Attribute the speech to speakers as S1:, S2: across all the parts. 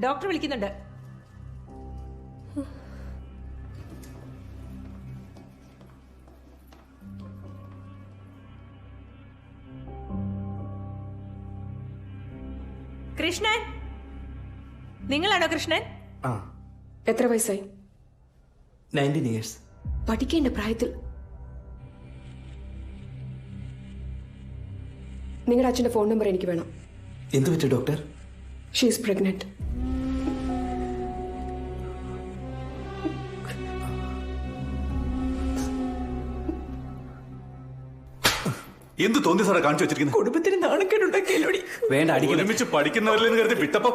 S1: Doctor വിളിക്കുന്നുണ്ട്. കൃഷ്ണൻ, നിങ്ങളാണോ കൃഷ്ണൻ?
S2: എത്ര വയസ്സായി?
S3: 19 years.
S2: പഠിക്കേണ്ട പ്രായത്തിൽ നിങ്ങളുടെ അച്ഛന്റെ ഫോൺ നമ്പർ എനിക്ക് വേണം.
S3: എന്ത് പറ്റി ഡോക്ടർ?
S2: She is pregnant.
S4: എന്ത് തോന്നി സാറെ കാണിച്ചു വെച്ചിരിക്കുന്നത്?
S5: കുടുംബത്തിന് നാണക്കേടുണ്ടാക്കിയല്ലോടി.
S3: വേണ്ട,
S4: ഒരുമിച്ച് പഠിക്കുന്നവരില്ലെന്ന് കരുതി വിട്ടപ്പം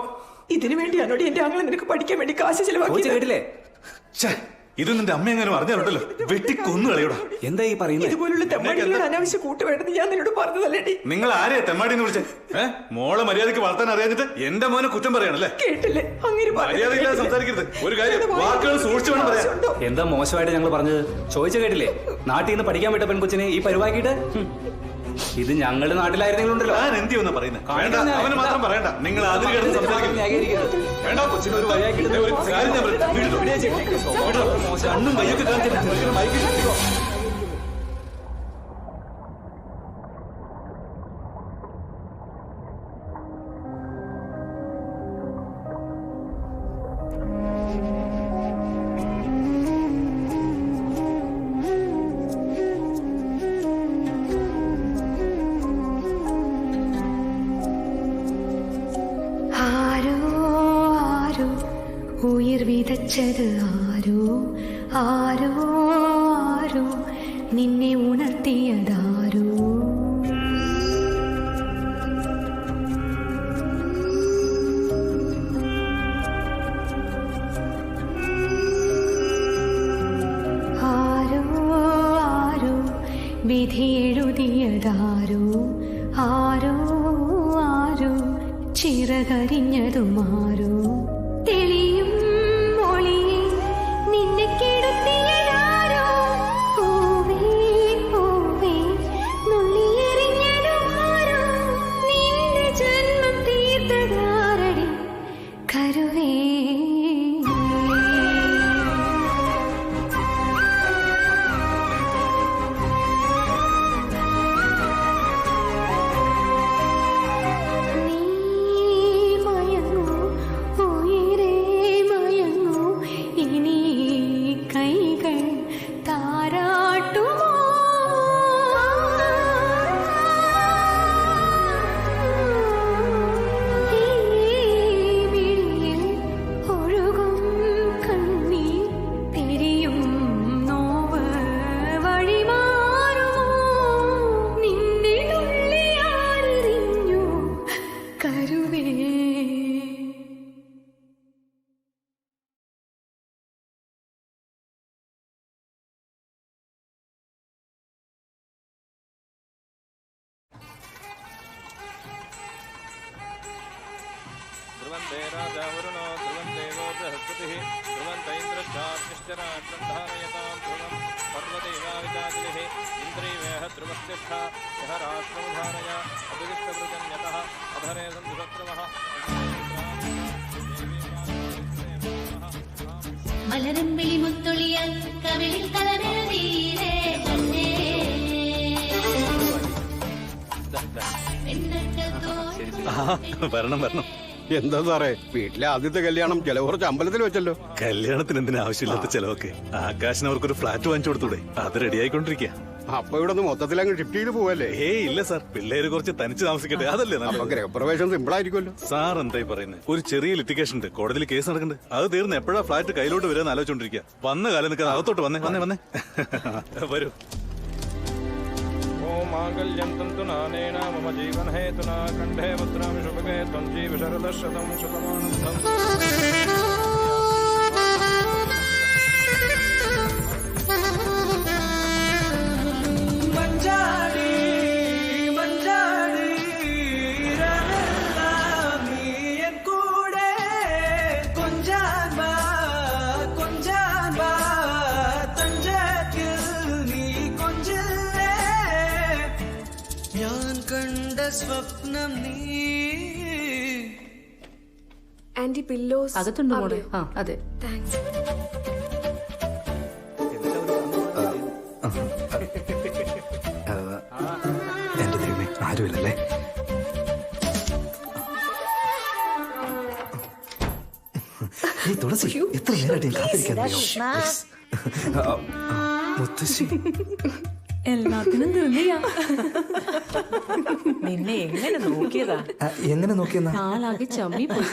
S5: ഇതിനു വേണ്ടിയാണോടി എന്റെ ആങ്ങളെ നിനക്ക് പഠിക്കാൻ വേണ്ടി കാശ് ചെലവാക്കി?
S3: കേട്ടില്ലേ?
S4: ഇത് നിന്റെ അമ്മ എങ്ങാനും അറിഞ്ഞാലുണ്ടല്ലോ വെട്ടി കൊന്നു കളയോടാ.
S3: എന്താ ഈ പറയുന്നത്?
S5: ഇതുപോലുള്ള തെമ്മാടികളോട് അനാവശ്യ കൂട്ടുവേണ്ടെന്ന് ഞാൻ നിന്നോട് പറഞ്ഞതല്ലേടി?
S4: നിങ്ങൾ ആരെയാ തെമ്മാടിന്ന് വിളിച്ചേ? മോളെ മര്യാദക്ക് വളർത്താൻ അറിയാഞ്ഞിട്ട് എന്റെ മോനെ കുറ്റം പറയാണല്ലേ?
S5: കേട്ടില്ലേ? അങ്ങനെ
S4: മര്യാദയില്ലാതെ സംസാരിക്കരുത്. ഒരു കാര്യം, വാക്കുകൾ സൂക്ഷിച്ചു വേണം പറയാൻ.
S3: എന്താ മോശമായിട്ട് ഞങ്ങൾ പറഞ്ഞത്? ചോദിച്ചു കേട്ടില്ലേ? നാട്ടിൽ നിന്ന് പഠിക്കാൻ വിട്ട പെൺകൊച്ചിനെ ഈ പരിവാക്കിയിട്ട് ഇത് ഞങ്ങളുടെ നാട്ടിലായിരുന്നെങ്കിലുണ്ടല്ലോ.
S4: ഞാൻ എന്ത് ചെയ്യുന്ന പറയുന്നത്? അവന് മാത്രം പറയണ്ട. നിങ്ങൾ അതിൽ കിടന്ന് സംസാരിക്കുന്നത് വേണ്ട. കൊച്ചിന് ഒരു വഴിയാക്കിയിട്ട് ഒരു കാര്യം ഞാൻ കണ്ണും കയ്യൊക്കെ കാണിച്ചിട്ട്
S6: உயிர் விதைச்சது ஆரோ ஆரோ ஆரோ நின்னை உணர்த்தியதாரோ ஆரோ ஆரோ விധി എഴുതിയതാരോ ആരോ ആരോ ചിറകരിഞ്ഞതുമാരോ തെളിയും മൊഴിയെ നിന്നെ കിടത്തിയതാരോ പൂവേ പൂവേ നുള്ളിയെറിഞ്ഞതുമാരോ നിന്റെ ജന്മം തീർത്തതാരടി കരുവേ
S7: राजावरुणो ध्रुवं देवो बृहस्पतिः ध्रुवन्तैन्द्रश्चाग्निश्चराट्सन्धारयतां ध्रुवं पर्वदेवाविजातिः इन्द्रिवेह ध्रुवस्तिष्ठा यः राष्ट्रमुधारय अभिजिक्तवृजन्यतः अधरे सन्धुशत्रवः
S6: മലരമ്പിളി മുത്തൊളിയാൽ കവിളിൽ കലരെഴുതീരേ
S4: വരണം വരണം.
S8: എന്താ സാറേ, വീട്ടിലെ ആദ്യത്തെ കല്യാണം ചെലവ് കുറച്ച് അമ്പലത്തിൽ വെച്ചല്ലോ.
S4: കല്യാണത്തിന് എന്തിനാ ആവശ്യമില്ലാത്ത ചെലവൊക്കെ? ആകാശിന് അവർക്കൊരു ഫ്ലാറ്റ് വാങ്ങിച്ചു കൊടുത്തൂടെ? അത് റെഡി ആയിക്കൊണ്ടിരിക്കുക.
S8: അപ്പൊ ഇവിടെ നിന്ന് മൊത്തത്തിൽ അങ്ങ് ഷിഫ്റ്റ് ചെയ്ത് പോവല്ലേ?
S4: ഇല്ല സാർ, പിള്ളേര് കുറച്ച് തനിച്ച് താമസിക്കട്ടെ, അതല്ലേ നല്ലത്.
S8: ഗൃഹപ്രവേശം സിമ്പിൾ ആയിരിക്കുമല്ലോ.
S4: സാർ എന്തായി പറയുന്നത്? ഒരു ചെറിയ ലിറ്റിഗേഷൻ ഉണ്ട്, കോടതിയിൽ കേസ് നടക്കുന്നുണ്ട്. അത് തീർന്ന് എപ്പോഴാ ഫ്ലാറ്റ് കയ്യിലോട്ട് വരാൻ ആലോചിച്ചോണ്ടിരിക്കുക. വന്ന കാലം നിൽക്കാതെ അകത്തോട്ട് വന്നേ വന്നേ വന്നേ വരൂ.
S7: मांगल्यं तन्तु नानेन मम जीवनहेतुना कण्ठे भद्रामि शुभगे त्वं जीव शरदशतं शतमानन्दम्
S9: സ്വപ്നം നീ
S2: ആന്റി പില്ലോസ്
S9: അകത്തുണ്ട് മോളെ. ആ അതെ.
S2: താങ്ക്സ്.
S10: എന്റെ ദൈവമേ, ആരുമില്ലല്ലേ? ഈ തുളസി എത്ര നേരമായിട്ട് ഞാൻ കാത്തിരിക്കാൻ മുത്തശ്ശി.
S5: എല്ലാത്തിനും ധൃതിയാ.
S1: നിന്നെ എങ്ങനെ നോക്കിയതാ?
S10: എങ്ങനെ നോക്കിയെന്നാ?
S9: ആളാകെ ചമ്മി പോയി.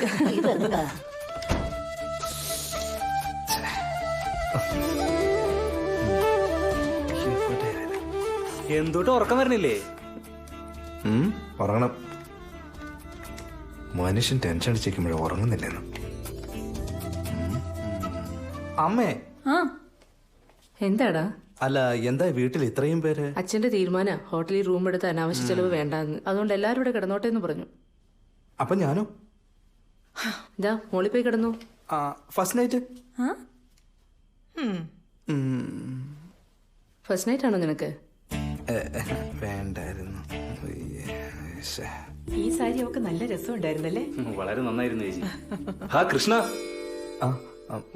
S3: എന്തോട്ട് ഉറക്കം വരണില്ലേ?
S10: ഉറങ്ങണം. മനുഷ്യൻ ടെൻഷൻ അടിച്ചിരിക്കുമ്പോഴേ ഉറങ്ങുന്നില്ലെന്ന്. അമ്മേ.
S9: ആ എന്താടാ?
S10: അല്ല, എന്താ വീട്ടിൽ ഇത്രയും പേര്?
S9: അച്ഛന്റെ തീരുമാന ഹോട്ടലിൽ റൂം എടുത്ത് അനാവശ്യ ചെലവ് വേണ്ടാന്ന്. അതുകൊണ്ട് എല്ലാവരും ഇവിടെ കിടന്നോട്ടെ എന്ന് പറഞ്ഞു.
S10: അപ്പൊ ഞാനോ?
S9: ഇതാ മോളിൽ പോയി കിടന്നു.
S10: First night?
S9: ഫസ്റ്റ് നൈറ്റ് ആണോ നിനക്ക്?
S10: വേണ്ടായിരുന്നു.
S1: ഈ സാരി അവക്ക് നല്ല രസമുണ്ടായിരുന്നല്ലേ?
S3: വളരെ നന്നായിരുന്നു ചേച്ചി. ഹാ കൃഷ്ണ,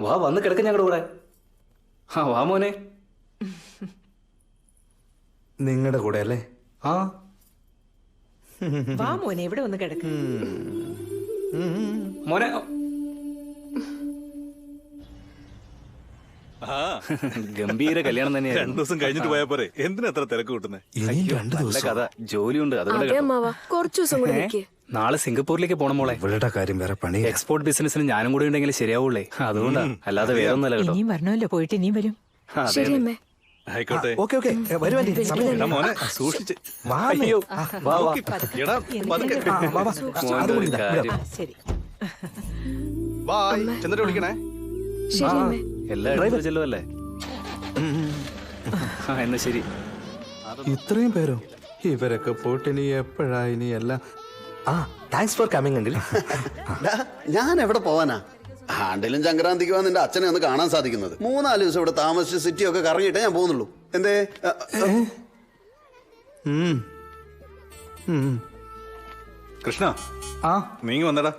S3: വാ വന്ന് കിടക്ക ഞങ്ങളുടെ കൂടെ. ആ വാ മോനെ.
S10: നിങ്ങളുടെ കൂടെ അല്ലേ?
S3: ആ
S1: വാ മോനെ, ഇവിടെ ഒന്ന് കിടക്ക്.
S3: മോനെ. ഗംഭീര കല്യാണം തന്നെയാണ്.
S4: 2 ദിവസം കഴിഞ്ഞിട്ട് പോയാ പോരെ? എന്തിനാ അത്ര തിരക്ക് കൂട്ടുന്നേ?
S10: ഇനിയും 2 ദിവസം.
S3: കഥ ജോലിയുണ്ട്, അതുകൊണ്ട്
S2: കുറച്ചു ദിവസം കൂടി നിൽക്കേ.
S3: നാളെ സിംഗപ്പൂരിലേക്ക് പോണം മോളെ.
S10: ഇവളുടെ കാര്യം വേറെ പണി.
S3: എക്സ്പോർട്ട് ബിസിനസിന് ഞാനും കൂടി ഉണ്ടെങ്കിൽ ശരിയാവൂലേ? അതുകൊണ്ടാ, അല്ലാതെ വേറെ ഒന്നല്ല കേട്ടോ.
S1: ഇനിയും വരണമല്ലോ, പോയിട്ട് ഇനിയും വരും.
S2: ശരി അമ്മേ.
S4: ആയിക്കോട്ടെ.
S10: ഓക്കെ ഓക്കെ, വരുവാൻ
S4: എടാ മോനെ, സൂക്ഷിച്ച്.
S3: അയ്യോ, വാ വാ.
S4: എടാ പതുക്കെ.
S3: മോന്റെ ഒരു കാര്യം.
S1: ശരി.
S8: ബായ്, ചെന്നിട്ട് വിളിക്കണേ.
S2: ശരി അമ്മേ.
S3: എല്ലാവരും ചെല്ലുവല്ലേ? ആ എന്നാ ശരി.
S10: ഇത്രയും പേരോ? ഇവരൊക്കെ പോയിട്ട് ഇനി എപ്പോഴാ ഇനി എല്ലാം. Thanks for coming uncle.
S8: ഞാൻ എവിടെ പോവാനാ? ആണ്ടിലും സംക്രാന്തിക്ക് നിന്റെ അച്ഛനെ ഒന്ന് കാണാൻ സാധിക്കുന്നത്. 3-4 ദിവസം ഇവിടെ താമസിച്ച് സിറ്റി ഒക്കെ കറങ്ങിയിട്ടേ ഞാൻ പോകുന്നുള്ളൂ. എന്തേ?
S4: കൃഷ്ണ, നീങ്ങി വന്നടാ.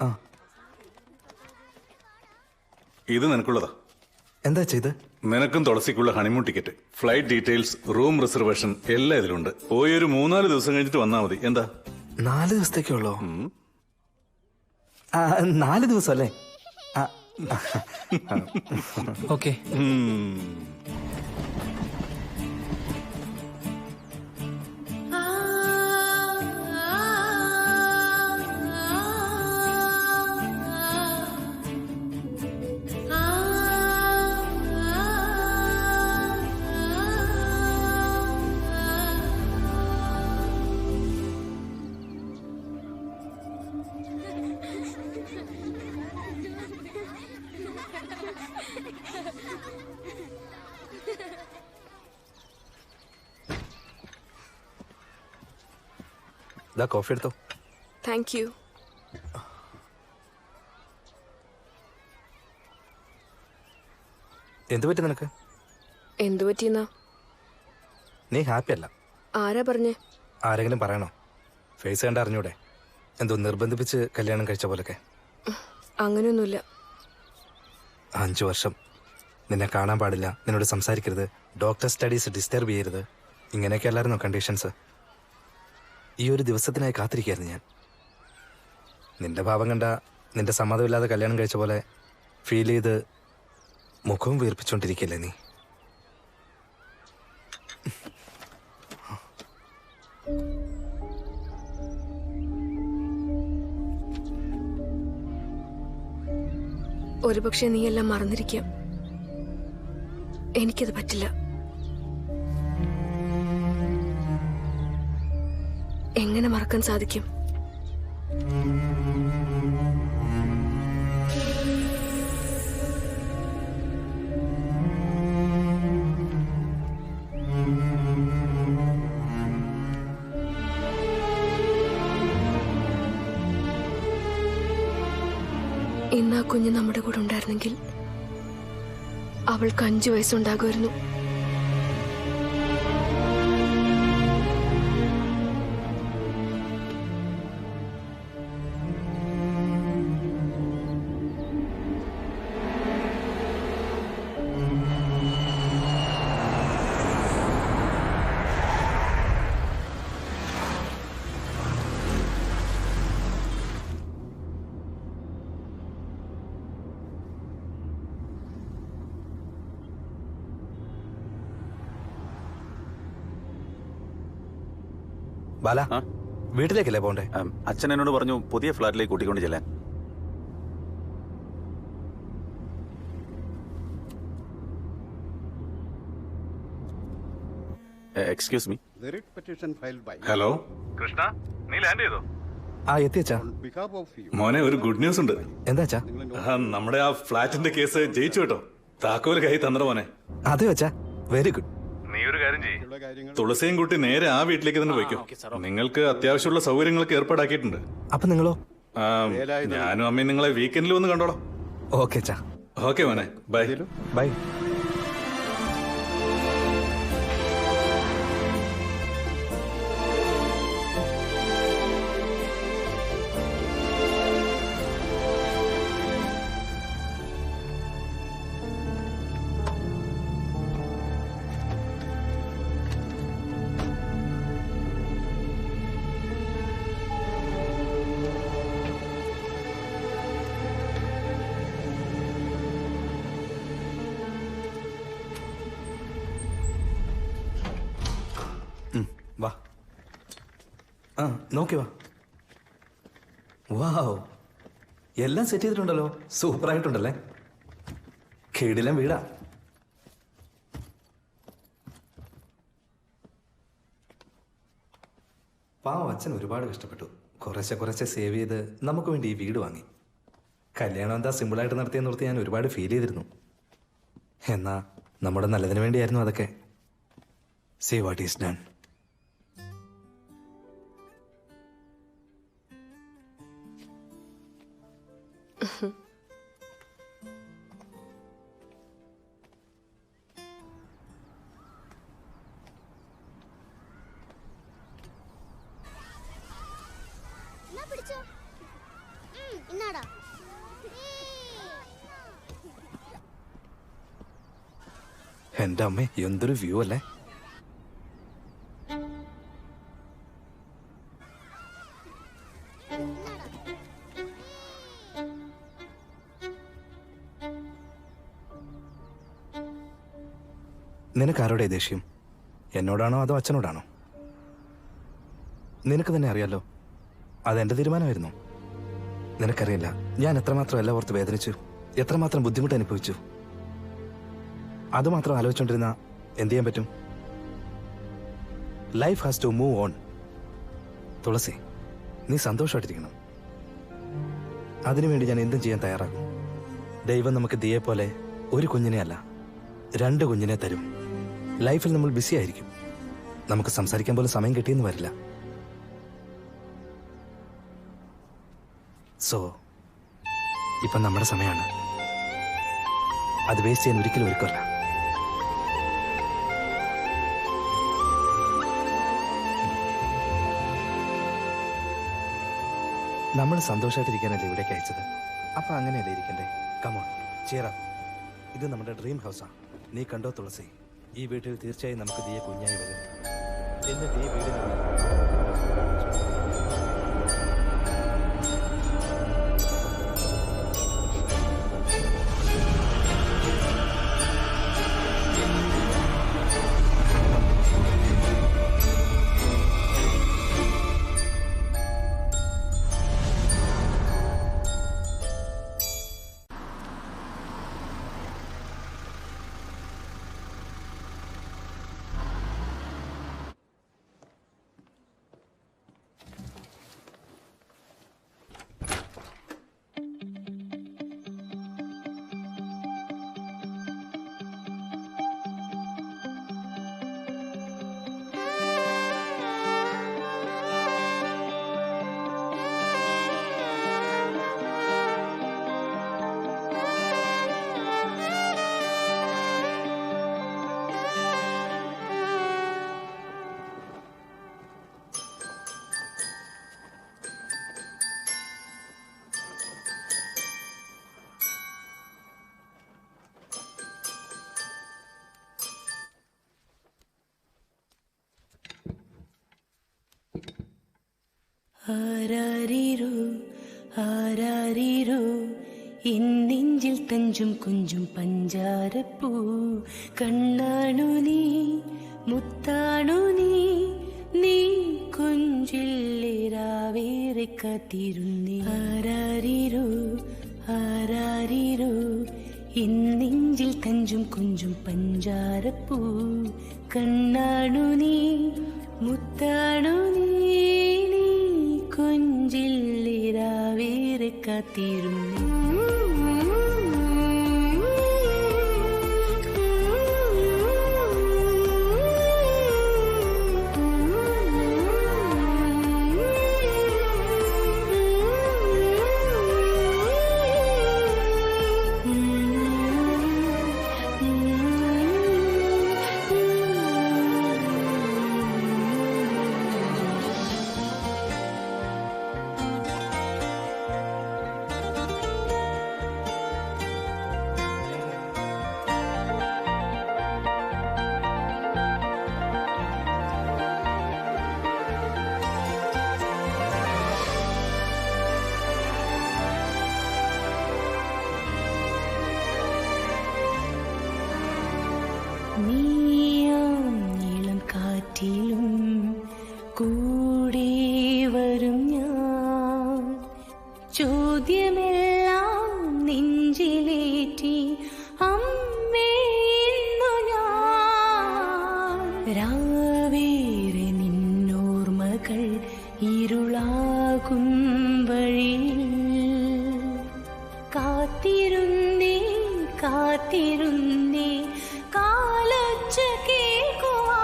S4: ഇത് നിനക്കുള്ളതാ.
S10: എന്താ ചെയ്ത്?
S4: നിനക്കും തുളസിക്കുള്ള honeymoon ticket, flight details, room reservation എല്ലാം ഇതിലുണ്ട്. പോയി ഒരു 3-4 ദിവസം കഴിഞ്ഞിട്ട് വന്നാ മതി. എന്താ?
S10: 4 ദിവസത്തേക്കുള്ളോ? 4 ദിവസം അല്ലേ?
S3: ഓക്കെ.
S10: കോഫി എടുത്തോ.
S2: Thank you.
S10: എന്തു പറ്റി നിനക്ക്?
S2: എന്തു പറ്റിയെന്നാ?
S10: നീ ഹാപ്പി അല്ല.
S2: ആരാ പറഞ്ഞേ?
S10: ആരെങ്കിലും പറയണോ? ഫേസ് കണ്ട് അറിഞ്ഞൂടെ? എന്തോ നിർബന്ധിപ്പിച്ച് കല്യാണം കഴിച്ച പോലൊക്കെ.
S2: അങ്ങനെയൊന്നുമില്ല.
S10: 5 വർഷം നിന്നെ കാണാൻ പാടില്ല, നിന്നോട് സംസാരിക്കരുത്, ഡോക്ടർ സ്റ്റഡീസ് ഡിസ്റ്റർബ് ചെയ്യരുത്, ഇങ്ങനെയൊക്കെ അല്ലായിരുന്നോ കണ്ടീഷൻസ്? ഈ ഒരു ദിവസത്തിനായി കാത്തിരിക്കായിരുന്നു ഞാൻ. നിന്റെ ഭാവം കണ്ട നിന്റെ സമ്മതമില്ലാതെ കല്യാണം കഴിച്ച പോലെ ഫീൽ ചെയ്ത് മുഖവും വീർപ്പിച്ചുകൊണ്ടിരിക്കില്ലേ നീ?
S2: ഒരുപക്ഷെ നീ എല്ലാം മറന്നിരിക്കാം. എനിക്കത് പറ്റില്ല. എങ്ങനെ മറക്കാൻ സാധിക്കും? ഇന്ന് ആ കുഞ്ഞ് നമ്മുടെ കൂടെ ഉണ്ടായിരുന്നെങ്കിൽ അവൾക്ക് 5 വയസ്സുണ്ടാകുമായിരുന്നു.
S10: ബാല വീട്ടിലേക്കല്ലേ പോണ്ടേ?
S4: അച്ഛൻ എന്നോട് പറഞ്ഞു പുതിയ ഫ്ലാറ്റിലേക്ക് കൂട്ടിക്കൊണ്ട് ചെല്ലാൻ. Excuse me. ഹലോ കൃഷ്ണ, നീ ലാൻഡ് ചെയ്തോ?
S10: എത്തിയച്ചാ.
S4: മോനെ, ഒരു ഗുഡ് ന്യൂസ് ഉണ്ട്.
S10: എന്താച്ചാ?
S4: നമ്മുടെ ആ ഫ്ലാറ്റിന്റെ കേസ് ജയിച്ചു കേട്ടോ. താക്കോല് കൈ തന്നട മോനെ.
S10: അതെ വെച്ചാ, വെരി ഗുഡ്.
S4: നീ ഒരു കാര്യം ചെയ്യ്, തുളസിയും കുട്ടി നേരെ ആ വീട്ടിലേക്ക് തന്നെ പോയിക്കോ. നിങ്ങൾക്ക് അത്യാവശ്യമുള്ള സൗകര്യങ്ങളൊക്കെ ഏർപ്പാടാക്കിയിട്ടുണ്ട്.
S10: അപ്പൊ നിങ്ങളോ?
S4: ഞാനും അമ്മയും നിങ്ങളെ വീക്കെൻഡിൽ വന്ന് കണ്ടോളാം.
S10: ഓക്കെ ചാ.
S4: ഓക്കെ മോനെ, ബൈ
S10: ബൈ. വാ, നോക്കി വാ. വാവ്, എല്ലാം സെറ്റ് ചെയ്തിട്ടുണ്ടല്ലോ. സൂപ്പർ ആയിട്ടുണ്ടല്ലേ. കിടിലൻ വീടാ. പാവം അച്ഛൻ ഒരുപാട് കഷ്ടപ്പെട്ടു. കുറച്ച് സേവ് ചെയ്ത് നമുക്ക് വേണ്ടി ഈ വീട് വാങ്ങി. കല്യാണം എന്താ സിമ്പിളായിട്ട് നടത്തിയെന്ന് ഓർത്ത് ഞാൻ ഒരുപാട് ഫീൽ ചെയ്തിരുന്നു. എന്നാ നമ്മുടെ നല്ലതിന് വേണ്ടിയായിരുന്നു അതൊക്കെ. See what is done. എന്റെ അമ്മേ, എന്തൊരു വ്യൂ അല്ലേ. നിനക്കാരോടെ ദേഷ്യം? എന്നോടാണോ അതോ അച്ഛനോടാണോ? നിനക്ക് തന്നെ അറിയാലോ, അതെന്റെ തീരുമാനമായിരുന്നു. നിനക്കറിയില്ല ഞാൻ എത്രമാത്രം എല്ലാം ഓർത്ത് വേദനിച്ചു, എത്രമാത്രം ബുദ്ധിമുട്ട് അനുഭവിച്ചു. അതുമാത്രം ആലോചിച്ചോണ്ടിരുന്ന എന്ത് ചെയ്യാൻ പറ്റും? Life has to move on. Thulasi, നീ സന്തോഷമായിട്ടിരിക്കണം. അതിനുവേണ്ടി ഞാൻ എന്തും ചെയ്യാൻ തയ്യാറാകും. ദൈവം നമുക്ക് ദിയെ പോലെ ഒരു കുഞ്ഞിനെ അല്ല, 2 കുഞ്ഞിനെ തരും. ലൈഫിൽ നമ്മൾ ബിസി ആയിരിക്കും, നമുക്ക് സംസാരിക്കാൻ പോലും സമയം കിട്ടിയെന്ന് വരില്ല. സോ ഇപ്പം നമ്മുടെ സമയമാണ്. അത് വേസ്റ്റ് ചെയ്യാൻ ഒരിക്കലും ഒരുക്കല്ല. നമ്മൾ സന്തോഷമായിട്ടിരിക്കാനല്ലേ ഇവിടേക്ക് അയച്ചത്. അപ്പൊ അങ്ങനെയല്ലേ ഇരിക്കണ്ടേ? Come on, cheer up. ഇത് നമ്മുടെ ഡ്രീം ഹൗസാ. നീ കണ്ടോ തുളസി, ഈ വീട്ടിൽ തീർച്ചയായും നമുക്ക് ദിയെ കുഞ്ഞായി വരും. എന്നിട്ട് ഈ വീടിനാണ്
S11: ആരാരീരോ ആരാരീരോ എന്നെഞ്ചിൽ തഞ്ചും കുഞ്ചും പഞ്ചാരപ്പൂ കണ്ണാണു നീ മുത്താണു നീ നീ കൊഞ്ചില്ലിരാവേറെ കാത്തിരുന്നേ ആരാരിരോ ആരാരിരോ ഇന്നെഞ്ചിൽ തഞ്ചും കുഞ്ചും പഞ്ചാരപ്പൂ കണ്ണാണു നീ മുത്താണു നീ നീ കൊഞ്ചില്ലിരാവേറെ കാത്തിരുന്നേ നീളം കാറ്റിലും കൂടെ വരും ഞാൻ ചോദ്യമെല്ലാം നെഞ്ചിലേറ്റി അമ്മേന്നു ഞാൻ രാവേറെ നിന്നോർമ്മകൾ ഇരുളാകും വഴിയിൽ കാത്തിരുന്നേ കാത്തിരുന്നേ കാലൊച്ച കേൾക്കുവാൻ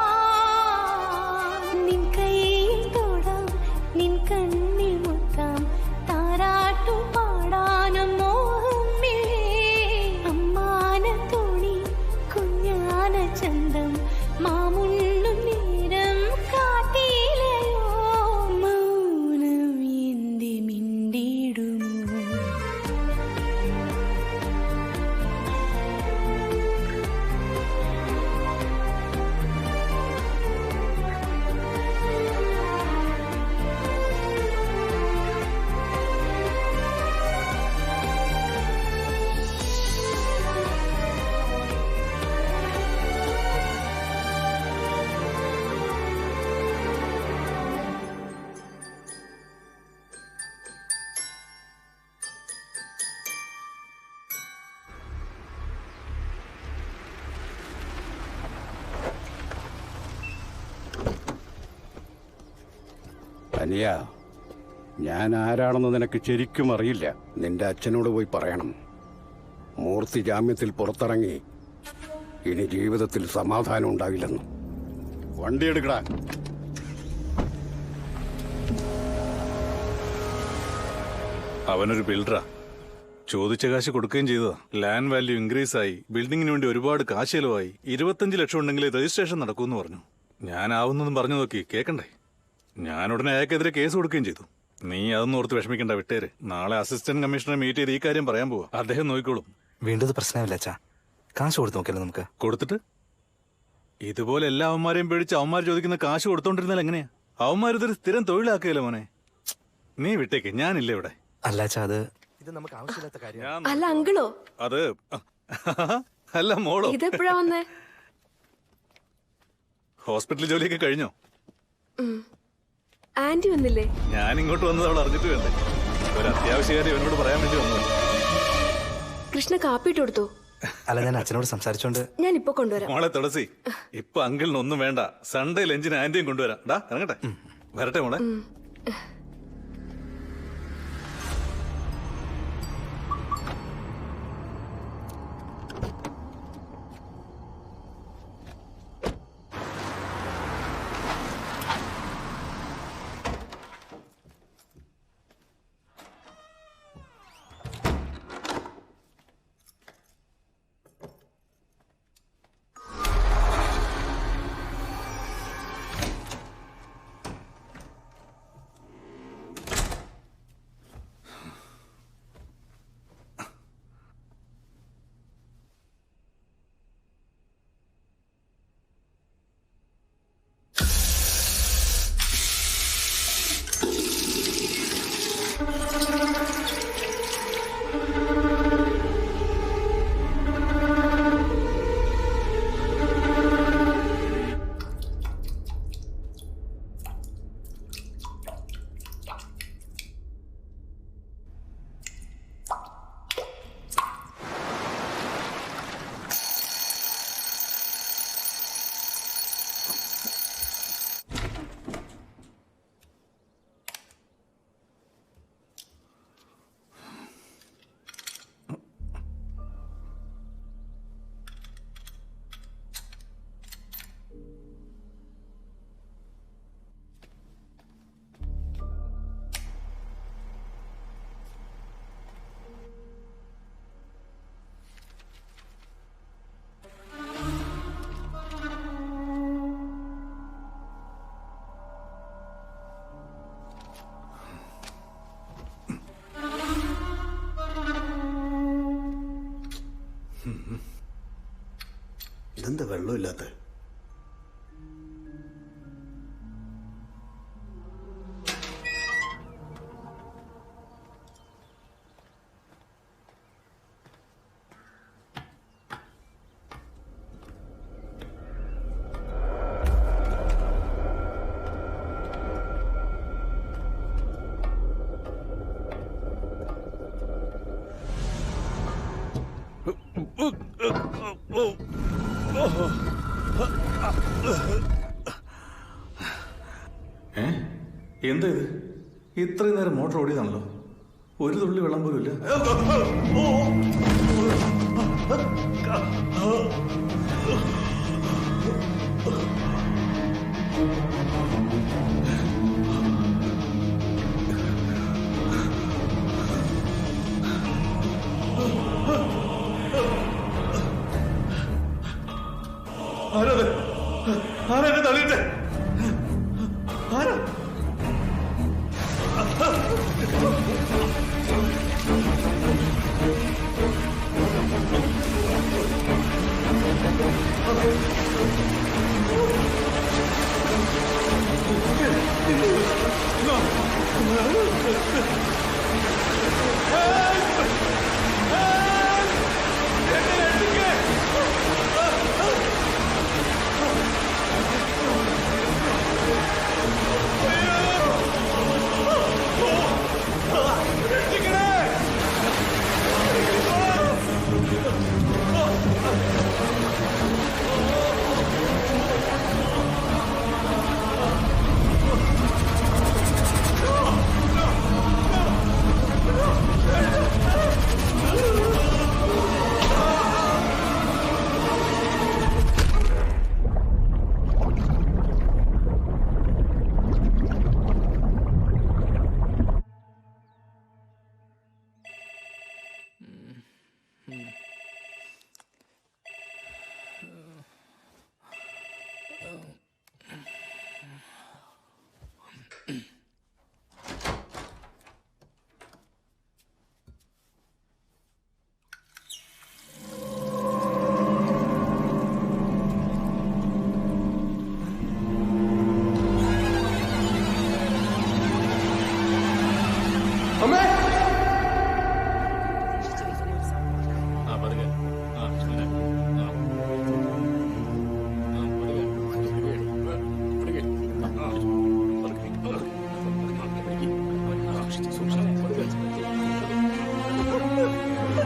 S11: നിൻ കൈയിൽ തൊടാം നിൻ കണ്ണിൽ മുത്താം താരാട്ടു പാടാനും മോഹമില്ലേ അമ്മാന തോണി കുഞ്ഞാന ചന്തം മാമുണ്ണു നേരം കാട്ടിയിലയോ മൗനം എന്തി മിണ്ടിടുമോ
S12: അനിയ, ഞാൻ ആരാണെന്ന് നിനക്ക് ശരിക്കും അറിയില്ല. നിന്റെ അച്ഛനോട് പോയി പറയണം. മൂർത്തി ജാമ്യത്തിൽ പുറത്തിറങ്ങി ഇനി ജീവിതത്തിൽ സമാധാനം ഉണ്ടാവില്ലെന്ന്. വണ്ടി എടുക്കടാ.
S4: അവനൊരു ബിൽഡറാ. ചോദിച്ച കാശ് കൊടുക്കുകയും ചെയ്തതാ. ലാൻഡ് വാല്യൂ ഇൻക്രീസ് ആയി, ബിൽഡിങ്ങിന് വേണ്ടി ഒരുപാട് കാശ് ചെലവായി. 25 ലക്ഷം ഉണ്ടെങ്കിൽ രജിസ്ട്രേഷൻ നടക്കുമെന്ന് പറഞ്ഞു. ഞാനാവുന്നതും പറഞ്ഞു നോക്കി, കേക്കണ്ടേ? ഞാൻ ഉടനെ അയാൾക്കെതിരെ കേസ് കൊടുക്കുകയും ചെയ്തു. നീ അതൊന്നും ഓർത്ത് വിഷമിക്കണ്ട, വിട്ടേര്. നാളെ അസിസ്റ്റന്റ് കമ്മീഷണറെ മീറ്റ് ചെയ്ത് ഈ കാര്യം പറയാൻ പോവാ. അദ്ദേഹം നോക്കിക്കോളും.
S10: വീണ്ടും പ്രശ്നമില്ല അച്ഛാ, കാശ് കൊടുത്തു നോക്കിയല്ലോ നമുക്ക്.
S4: കൊടുത്തിട്ട് ഇതുപോലെ എല്ലാ അവന്മാരെയും പേടിച്ച് അവന്മാർ ചോദിക്കുന്ന കാശ് കൊടുത്തോണ്ടിരുന്നാൽ എങ്ങനെയാ? അവന്മാരിതൊരു സ്ഥിരം തൊഴിലാക്കുകയല്ലോ മോനെ. നീ വിട്ടേക്ക്, ഞാനില്ല ഇവിടെ.
S10: അല്ല അച്ഛാ, ഇത് നമുക്ക് ആവശ്യമില്ലാത്ത കാര്യം.
S2: അല്ല അങ്കിളോ?
S4: അത് അല്ല മോളോ.
S2: ഇതെപ്പോഴാ വന്നേ?
S4: ഹോസ്പിറ്റൽ ജോലിയൊക്കെ കഴിഞ്ഞോ?
S2: ആന്റി വന്നില്ലേ?
S4: ഞാൻ ഇങ്ങോട്ട് വന്നത് അവൾ അറിഞ്ഞിട്ട് വേണ്ടേ. ഒരു അത്യാവശ്യ കാര്യം എന്നോട് പറയാൻ വേണ്ടി വന്നു.
S2: കൃഷ്ണ കാപ്പിട്ട് കൊടുത്തു.
S10: അല്ല, ഞാൻ അച്ഛനോട് സംസാരിച്ചോണ്ട്
S2: ഞാൻ ഇപ്പൊ കൊണ്ടുവരാം.
S4: മോളെ തുളസി, ഇപ്പൊ അങ്കിളിനൊന്നും വേണ്ട. സൺഡേ ലഞ്ചിന് ആന്റിയും കൊണ്ടുവരാം. ഡാ ഇറങ്ങട്ടെ. വരട്ടെ മോളെ.
S8: ഇതെന്താ വെള്ളമില്ലാത്ത?
S4: എന്താ ഇത്? ഇത്രയും നേരം മോട്ടോർ ഓടിയതാണല്ലോ, ഒരു തുള്ളി വെള്ളം പോലും ഇല്ല. ആരാ തള്ളിട്ടെ? ആരാ?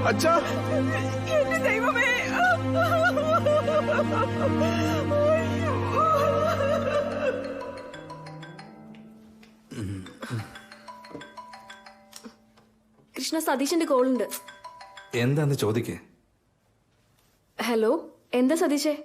S5: അച്ഛാ, എന്റെ ദൈവമേ!
S2: കൃഷ്ണ, സതീശന്റെ കോളുണ്ട്.
S10: എന്താന്ന് ചോദിക്കേ?
S2: ഹലോ, എന്താ സതീശേ?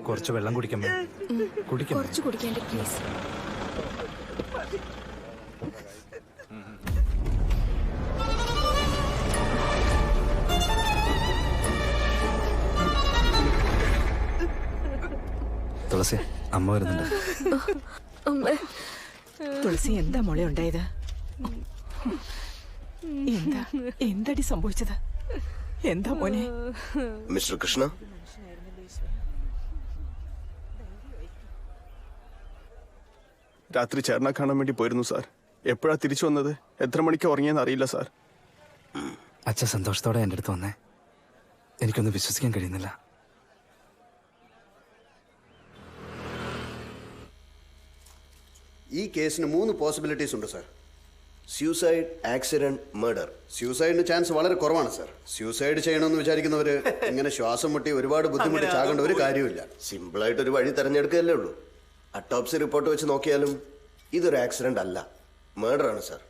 S10: കുറച്ച് വെള്ളം കുടിക്കാൻ കുടിക്കാം.
S2: കുറച്ച് കുടിക്കേണ്ട പ്ലീസ്.
S10: തുളസി, അമ്മ വരുന്നുണ്ട്.
S1: തുളസി, എന്താ മോളെ ഉണ്ടായത്? എന്താടി സംഭവിച്ചത്? എന്താ മോനെ?
S13: മിസ്റ്റർ കൃഷ്ണ,
S14: രാത്രി ചേർന്ന കാണാൻ വേണ്ടി പോയിരുന്നു സാർ. എപ്പോഴാ തിരിച്ചു വന്നത്, എത്ര മണിക്ക് ഉറങ്ങിയെന്ന് അറിയില്ല സാർ.
S10: അച്ഛൻ സന്തോഷത്തോടെ എൻ്റെ അടുത്ത് വന്നേ. എനിക്കൊന്നും വിശ്വസിക്കാൻ കഴിയുന്നില്ല.
S8: ഈ കേസിന് 3 പോസിബിലിറ്റീസ് ഉണ്ട് സാർ. Suicide, accident, murder. സ്യൂസൈഡിന് ചാൻസ് വളരെ കുറവാണ് സാർ. സ്യൂസൈഡ് ചെയ്യണമെന്ന് വിചാരിക്കുന്നവര് ഇങ്ങനെ ശ്വാസം മുട്ടി ഒരുപാട് ബുദ്ധിമുട്ടി ചാകേണ്ട ഒരു കാര്യമില്ല. സിമ്പിളായിട്ടൊരു വഴി തെരഞ്ഞെടുക്കുകയല്ലേ ഉള്ളൂ. അട്ടോപ്സി റിപ്പോർട്ട് വെച്ച് നോക്കിയാലും ഇതൊരു ആക്സിഡന്റ് അല്ല, മർഡർ ആണ് സാർ.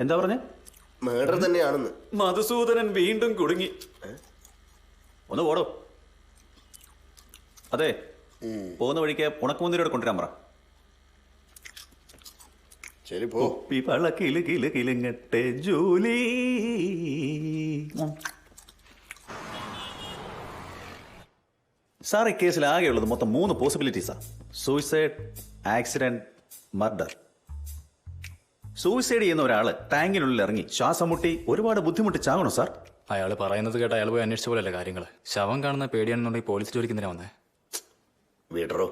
S3: എന്താ പറഞ്ഞേ?
S8: മർഡർ തന്നെയാണെന്ന്.
S3: മധുസൂദനൻ വീണ്ടും കുടുങ്ങി. ഒന്ന് പോടോ. അതെ, പോകുന്ന വഴിക്ക് ഉണക്കുമുന്തിരിയോടെ കൊണ്ടുവരാൻ പറ.
S8: ശരി പോ.
S3: കിലുകിലുകിലുങ്ങട്ടെ ജോലി. സാർ, ഈ കേസിൽ ആകെയുള്ളത് മൊത്തം 3 പോസിബിലിറ്റീസാണ്: സൂയിസൈഡ്, ആക്സിഡന്റ്, മർഡർ. സൂയിസൈഡ് ചെയ്യുന്ന ഒരാള് ടാങ്കിനുള്ളിൽ ഇറങ്ങി ശ്വാസം മുട്ടി ഒരുപാട് ബുദ്ധിമുട്ടി ചാകണോ സാർ?
S13: അയാൾ പറയുന്നത് കേട്ട് അയാൾ പോയി അന്വേഷിച്ച പോലെയല്ലേ കാര്യങ്ങൾ. ശവം കാണുന്ന പേടിയാണെന്നുണ്ടെങ്കിൽ പോലീസ് ജോലിക്ക് എന്തിനാ വന്നേ?
S8: വീടറോ,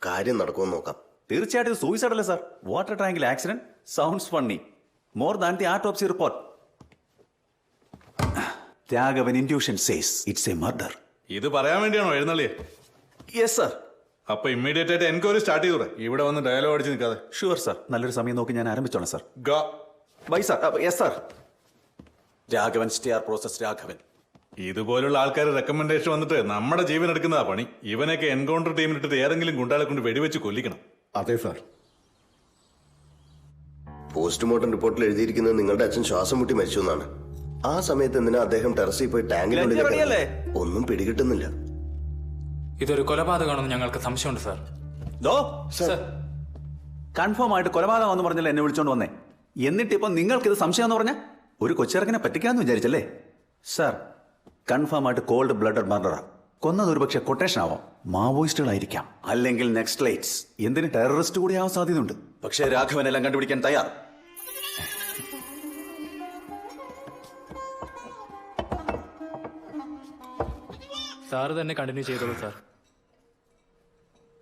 S8: കാര്യം നടക്കുമെന്ന് നോക്കാം.
S3: തീർച്ചയായിട്ടും സൂയിസൈഡ് അല്ലേ സാർ. വാട്ടർ ടാങ്കിൽ accident sounds funny. More than the autopsy report. Raghavan intuition says it's a murder.
S4: ഇത് പറയാൻ വേണ്ടിയാണോ എഴുന്നള്ളിയെ?
S3: Yes sir.
S4: അപ്പൊ ഇമ്മീഡിയറ്റ് ആയിട്ട് എൻക്വയറി സ്റ്റാർട്ട് ചെയ്തൂടെ? ഇവിടെ വന്ന് ഡയലോഗ് അടിച്ച് നിൽക്കാതെ.
S3: Sure sir. നല്ലൊരു സമയം നോക്കി ഞാൻ ആരംഭിച്ചോളാം sir. Bye sir. Yes sir. Raghavan star process Raghavan.
S4: ഇതുപോലുള്ള ആൾക്കാർ റെക്കമെൻഡേഷൻ വന്നിട്ട് നമ്മുടെ ജീവൻ എടുക്കുന്നതാ പണി. ഇവനൊക്കെ എൻകൗണ്ടർ ടീമിലിട്ടിട്ട് ഏതെങ്കിലും ഗുണ്ടാളെ കൊണ്ട് വെടിവെച്ച് കൊല്ലിക്കണം.
S12: അതെ സാർ.
S8: പോസ്റ്റ്മോർട്ടം റിപ്പോർട്ടിൽ എഴുതിയിരിക്കുന്നത് നിങ്ങളുടെ അച്ഛൻ ശ്വാസം മുട്ടി മരിച്ചു എന്നാണ്. ആ സമയത്ത് എന്തിനാ അദ്ദേഹം ടെറസിൽ പോയി ടാങ്കിനുള്ളിൽ? ഒന്നും പിടികിട്ടുന്നില്ല.
S13: ഇതൊരു കൊലപാതകമാണെന്ന് ഞങ്ങൾക്ക് സംശയമുണ്ട് സാർ.
S3: കൺഫേം ആയിട്ട് കൊലപാതകം എന്ന് പറഞ്ഞാൽ എന്നെ വിളിച്ചോണ്ട് വന്നേ. എന്നിട്ട് ഇപ്പൊ നിങ്ങൾക്ക് ഇത് സംശയം എന്ന് പറഞ്ഞ ഒരു കൊച്ചിറക്കിനെ പറ്റിക്കാന്ന് വിചാരിച്ചല്ലേ? സാർ, കൺഫേം ആയിട്ട് കോൾഡ് ബ്ലഡഡ് മർഡറാ. കൊന്നത് ഒരു പക്ഷെ കൊട്ടേഷൻ ആവാം, മാവോയിസ്റ്റുകളായിരിക്കാം, അല്ലെങ്കിൽ നെക്സ്റ്റ്ലൈറ്റ്സ്, എന്തിന് ടെററിസ്റ്റ് കൂടി ആവാൻ സാധ്യതയുണ്ട്. പക്ഷേ രാഘവനെല്ലാം കണ്ടുപിടിക്കാൻ തയ്യാർ.
S13: സാറ് തന്നെ കണ്ടിന്യൂ ചെയ്തോളൂ സാർ.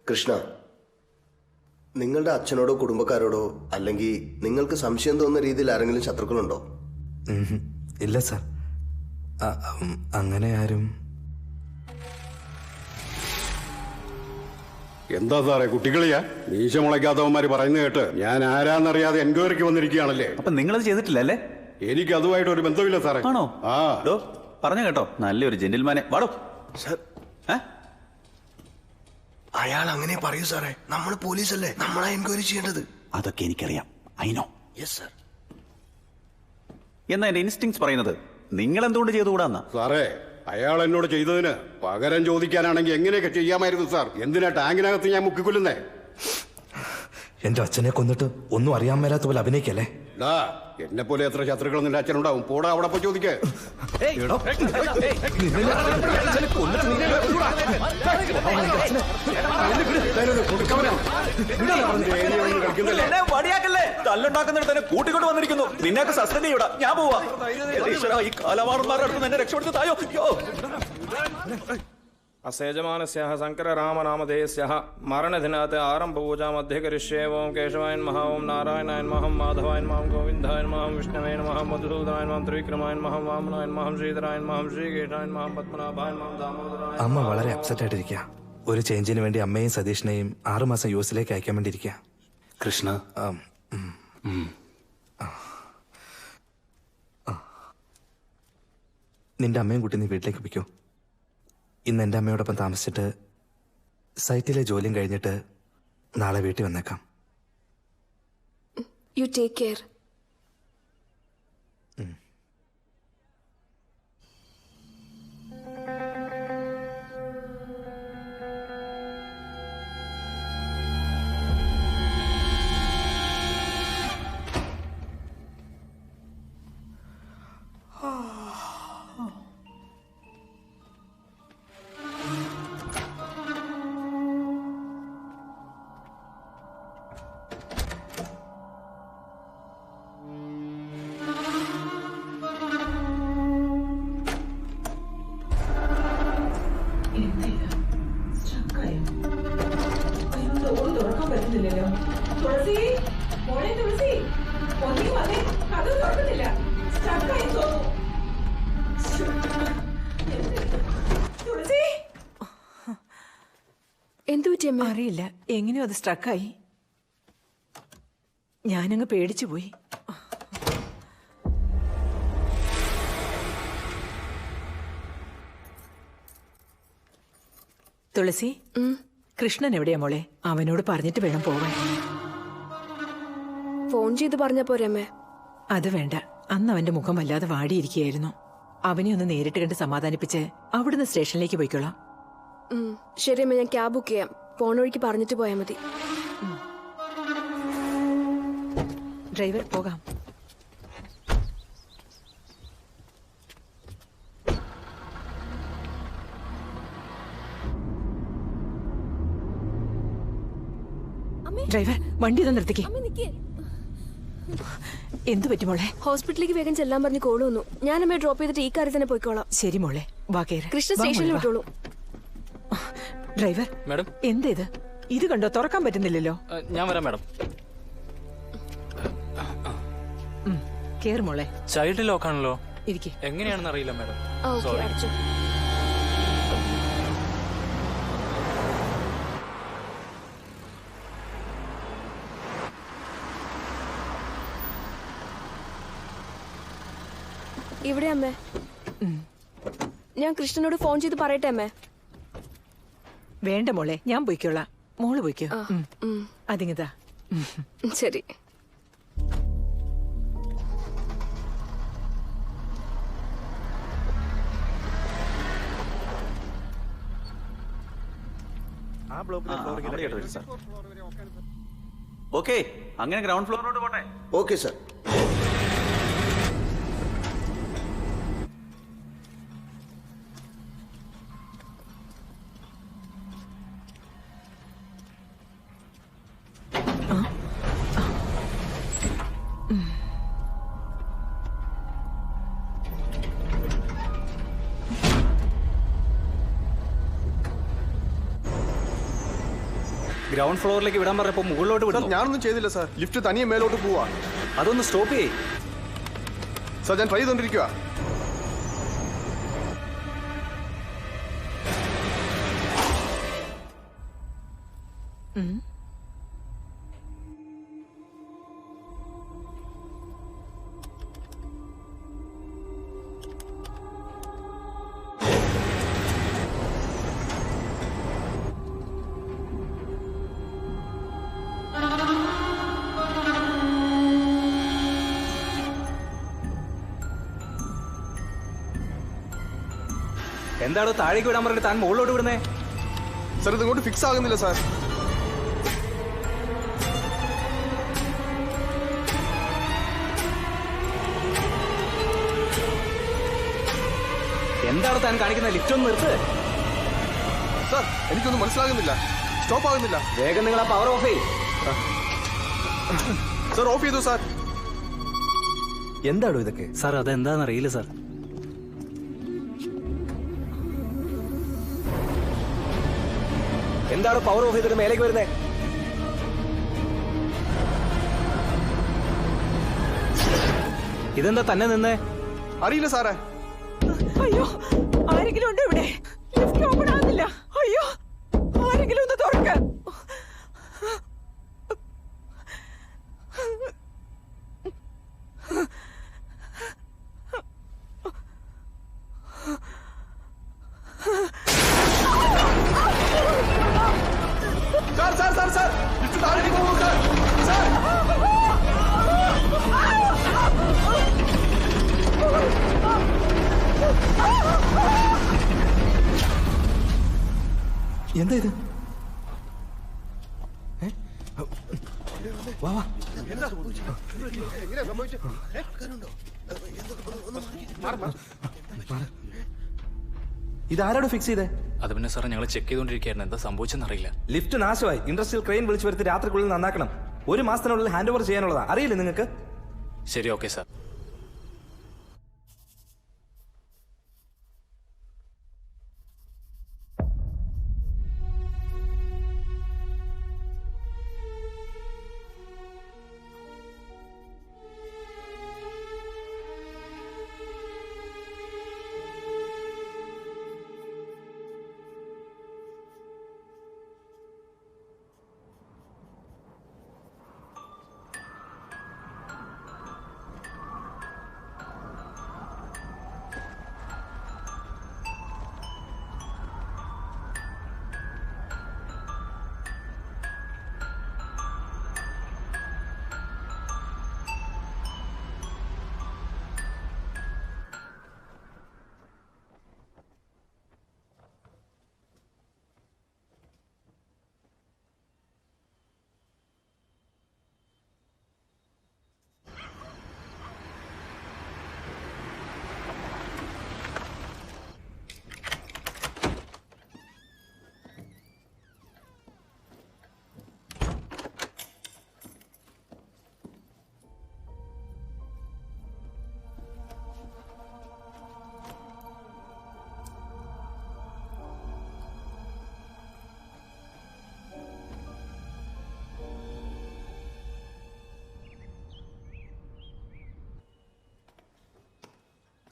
S8: കൃഷ്ണ, നിങ്ങളുടെ അച്ഛനോടോ കുടുംബക്കാരോടോ അല്ലെങ്കിൽ നിങ്ങൾക്ക് സംശയം തോന്നുന്ന രീതിയിൽ ആരെങ്കിലും ശത്രുക്കളുണ്ടോ?
S10: ഇല്ല സാർ, അങ്ങനെ ആരും.
S12: എന്താ സാറേ കുട്ടികളിയാ? മീശ മുളയ്ക്കാത്തവന്മാര് പറയുന്നത് കേട്ട് ഞാൻ ആരാന്നറിയാതെ എൻക്വയറിക്ക് വന്നിരിക്കുകയാണല്ലേ.
S3: അപ്പൊ നിങ്ങളത് ചെയ്തിട്ടില്ല അല്ലേ?
S12: എനിക്ക് അതുമായിട്ട് ഒരു ബന്ധമില്ല സാറേ.
S3: ആണോ? പറഞ്ഞു കേട്ടോ, നല്ലൊരു ജെന്റിൽമാനെ. വാടോ
S8: സാർ. അയാൾ അങ്ങനെ പറയൂ സാറേ. നമ്മൾ പോലീസല്ലേ, നമ്മളാ എൻക്വയറി ചെയ്യേണ്ടത്.
S3: അതൊക്കെ എനിക്കറിയാം. I know.
S8: Yes sir.
S3: എന്നാ എന്റെ ഇൻസ്റ്റിങ്സ് പറയുന്നത് നിങ്ങൾ എന്തുകൊണ്ട് ചെയ്തുകൂടാന്നാ.
S12: സാറേ, അയാൾ എന്നോട് ചെയ്തതിന് പകരം ചോദിക്കാനാണെങ്കിൽ എങ്ങനെയൊക്കെ ചെയ്യാമായിരുന്നു സാർ. എന്തിനാ ടാങ്കിനകത്ത് ഞാൻ മുക്കിക്കൊല്ലുന്നേ?
S10: എന്റെ അച്ഛനെ കൊന്നിട്ട് ഒന്നും അറിയാൻ മേലാത്ത പോലെ അഭിനയിക്കല്ലേ.
S12: എന്നെ പോലെ എത്ര ശത്രുക്കൾ നിന്റെ അച്ഛനുണ്ടാവും. പോടാ അവിടെ പോയി ചോദിക്കേ.
S3: തല്ലുണ്ടാക്കുന്നിടത്ത് തന്നെ കൂട്ടിക്കൊണ്ട് വന്നിരിക്കുന്നു. നിന്നെയൊക്കെ സസ്പെൻഡ് ചെയ്യൂടാ. ഞാൻ പോവാ. ഈ കാലമാടന്മാരുടെ അടുത്ത് എന്നെ രക്ഷപ്പെടുത്തി തായോ.
S7: അസേജമാനസ്യഃ ശങ്കരരാമനാമധേയസ്യഃ മരണദിനാത് ആരംഭപൂജാമധ്യേ കരിഷ്യേ. ഓം കേശവായ നമഃ, ഓം നാരായണായ നമഃ, മാധവായ നമഃ, ഗോവിന്ദായ നമഃ, വിഷ്ണവേ നമഃ, മധുസൂദനായ നമഃ, ത്രിവിക്രമായ നമഃ, വാമനായ നമഃ, ശ്രീധരായ നമഃ, ശ്രീകേശായ നമഃ, പത്മനാഭായ നമഃ, ദാമോദരായ.
S10: അമ്മ വളരെ അപ്സെറ്റ് ആയിട്ടിരിക്കുക. ഒരു ചേഞ്ചിന് വേണ്ടി അമ്മയും സതീഷിനെയും 6 മാസം യുഎസിലേക്ക് അയക്കാൻ വേണ്ടിയിരിക്കുക.
S3: കൃഷ്ണ,
S10: നിന്റെ അമ്മയും കുട്ടി നീ വീട്ടിലേക്ക് പോയിക്കോ. ഇന്ന് എൻ്റെ അമ്മയോടൊപ്പം താമസിച്ചിട്ട് സൈറ്റിലെ ജോലിയും കഴിഞ്ഞിട്ട് നാളെ വീട്ടിൽ വന്നേക്കാം.
S2: You take care.
S1: അറിയില്ല, എങ്ങനെയോ അത് സ്ട്രക്കായി. ഞാനങ്ങ് പേടിച്ചു പോയി. തുളസി, കൃഷ്ണൻ എവിടെയാ മോളെ? അവനോട് പറഞ്ഞിട്ട് വേണം പോവാൻ.
S2: ഫോൺ ചെയ്ത് പറഞ്ഞ പോരെ അമ്മേ?
S1: അത് വേണ്ട. അന്ന് അവന്റെ മുഖം വല്ലാതെ വാടിയിരിക്കുകയായിരുന്നു. അവനെ ഒന്ന് നേരിട്ട് കണ്ട് സമാധാനിപ്പിച്ച് അവിടുന്ന് സ്റ്റേഷനിലേക്ക് പോയിക്കോളാം.
S2: ശരി അമ്മ, ഞാൻ ക്യാബ് ബുക്ക് ചെയ്യാം. പോണ വഴിക്ക് പറഞ്ഞിട്ട് പോയാൽ മതി.
S1: ഡ്രൈവർ പോകാം. ഡ്രൈവർ വണ്ടി ഒന്ന് നിർത്തിക്കേ. എന്തു പറ്റി മോളെ?
S2: ഹോസ്പിറ്റലിലേക്ക് വേഗം ചെല്ലാൻ പറഞ്ഞ് കോൾ വന്നു. ഞാൻ അമ്മയെ ഡ്രോപ്പ് ചെയ്തിട്ട് ഈ കാര്യം തന്നെ പോയിക്കോളാം.
S1: ശരി മോളെ, വാ കേറ്.
S2: കൃഷ്ണ സ്റ്റേഷനിൽ വിട്ടോളൂ.
S1: Driver
S13: madam,
S1: എന്തേത്? ഇത് കണ്ടോ, തുറക്കാൻ പറ്റുന്നില്ലല്ലോ.
S13: ഞാൻ വരാം മാഡം.
S1: കേറ് മോളെ.
S13: ചൈൽഡ് ലോക്കാണല്ലോ.
S1: ഇരിക്കെ.
S13: എങ്ങനെയാണെന്ന് അറിയില്ല മാഡം.
S2: സോറി. ഇവിടെ അമ്മേ. ഞാൻ കൃഷ്ണനോട് ഫോൺ ചെയ്ത് പറയട്ടെ അമ്മേ?
S1: വേണ്ട മോളെ, ഞാൻ പോയിക്കോളാം. മോള് പോയിക്കോ. അതിങ്ങതാ.
S2: ശരി.
S3: ഓക്കെ, അങ്ങനെ ഗ്രൗണ്ട് ഫ്ലോറിലോട്ട് പോട്ടെ.
S8: Okay sir.
S7: ഗ്രൗണ്ട് ഫ്ലോറിലേക്ക് വിടാൻ പറഞ്ഞപ്പോ മുകളിലോട്ട് വിടുന്നു.
S14: ഞാനൊന്നും ചെയ്തില്ല സാർ. ലിഫ്റ്റ് തനിയെ മേലോട്ട് പോവാ.
S7: അതൊന്ന് സ്റ്റോപ്പ് ചെയ്യേ.
S14: സാർ ഞാൻ ട്രൈ ചെയ്തോണ്ടിരിക്കുക.
S7: എന്താണോ താഴേക്ക് വിടാൻ പറഞ്ഞിട്ട് താൻ മുകളിലോട്ട് വിടുന്നേ?
S14: സാർ ഇതിങ്ങോട്ട് ഫിക്സ് ആകുന്നില്ല സാർ.
S7: എന്താണ് താൻ കാണിക്കുന്നത്? ലിഫ്റ്റ് ഒന്ന് നിർത്ത്.
S14: സാർ എനിക്കൊന്നും മനസ്സിലാകുന്നില്ല. സ്റ്റോപ്പ് ആകുന്നില്ല.
S7: വേഗം നിങ്ങൾ ആ പവർ ഓഫ് ചെയ്യ്.
S14: സാർ ഓഫ് ചെയ്തു സാർ.
S10: എന്താണോ ഇതൊക്കെ?
S7: സാർ അതെന്താണെന്ന് അറിയില്ല സാർ. എന്താണ് പവർ ഓഫ് ചെയ്തിട്ട് മേലേക്ക് വരുന്നേ? ഇതെന്താ തന്നെ നിന്നേ?
S14: അറിയില്ല സാറേ.
S1: അയ്യോ, ആരെങ്കിലും ഉണ്ടോ ഇവിടെ? ലിഫ്റ്റ് ഓപ്പൺ ആകുന്നില്ല. അയ്യോ, ആരെങ്കിലും ഒന്ന് തുറക്ക.
S14: Sir sir sir sir lift താഴേക്ക് പോകും സാർ. സാർ
S10: എന്താ ഇത്? വാ വാ. ഇതാരോട് ഫിക്സ് ചെയ്തേ?
S13: അത് പിന്നെ സാറേ ഞങ്ങൾ ചെക്ക് ചെയ്തോണ്ടിരിക്കുകയായിരുന്നു. എന്താ സംഭവിച്ചെന്ന് അറിയില്ല.
S10: ലിഫ്റ്റ് നാശമായി. ഇൻഡസ്ട്രിയൽ ക്രെയിൻ വിളിച്ചു വരുത്തി രാത്രിക്കുള്ളിൽ നന്നാക്കണം. 1 മാസത്തിനുള്ളിൽ ഹാൻഡ് ഓവർ ചെയ്യാനുള്ളതാ. അറിയില്ലേ നിങ്ങൾക്ക്?
S13: ശരി, ഓക്കെ സാർ.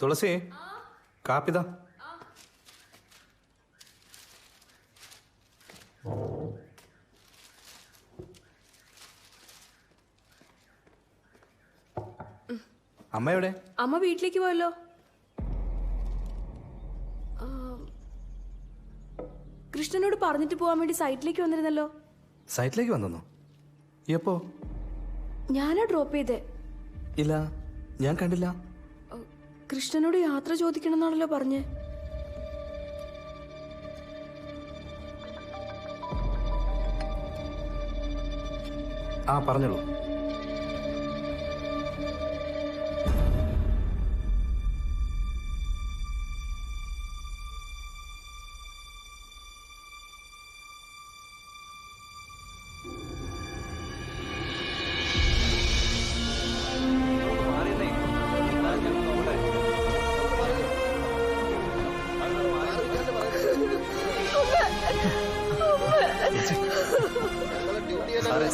S10: തുളസി കാപ്പിതാ. അമ്മ എവിടെ?
S2: അമ്മ വീട്ടിലേക്ക് പോയല്ലോ. കൃഷ്ണനോട് പറഞ്ഞിട്ട് പോവാൻ വേണ്ടി സൈറ്റിലേക്ക് വന്നിരുന്നല്ലോ.
S10: സൈറ്റിലേക്ക് വന്നോ? എപ്പോ?
S2: ഞാനാ ഡ്രോപ്പ് ചെയ്തേ.
S10: ഇല്ല, ഞാൻ കണ്ടില്ല.
S2: കൃഷ്ണനോട് യാത്ര ചോദിക്കണം എന്നാണല്ലോ പറഞ്ഞേ.
S10: ആ പറഞ്ഞോളൂ.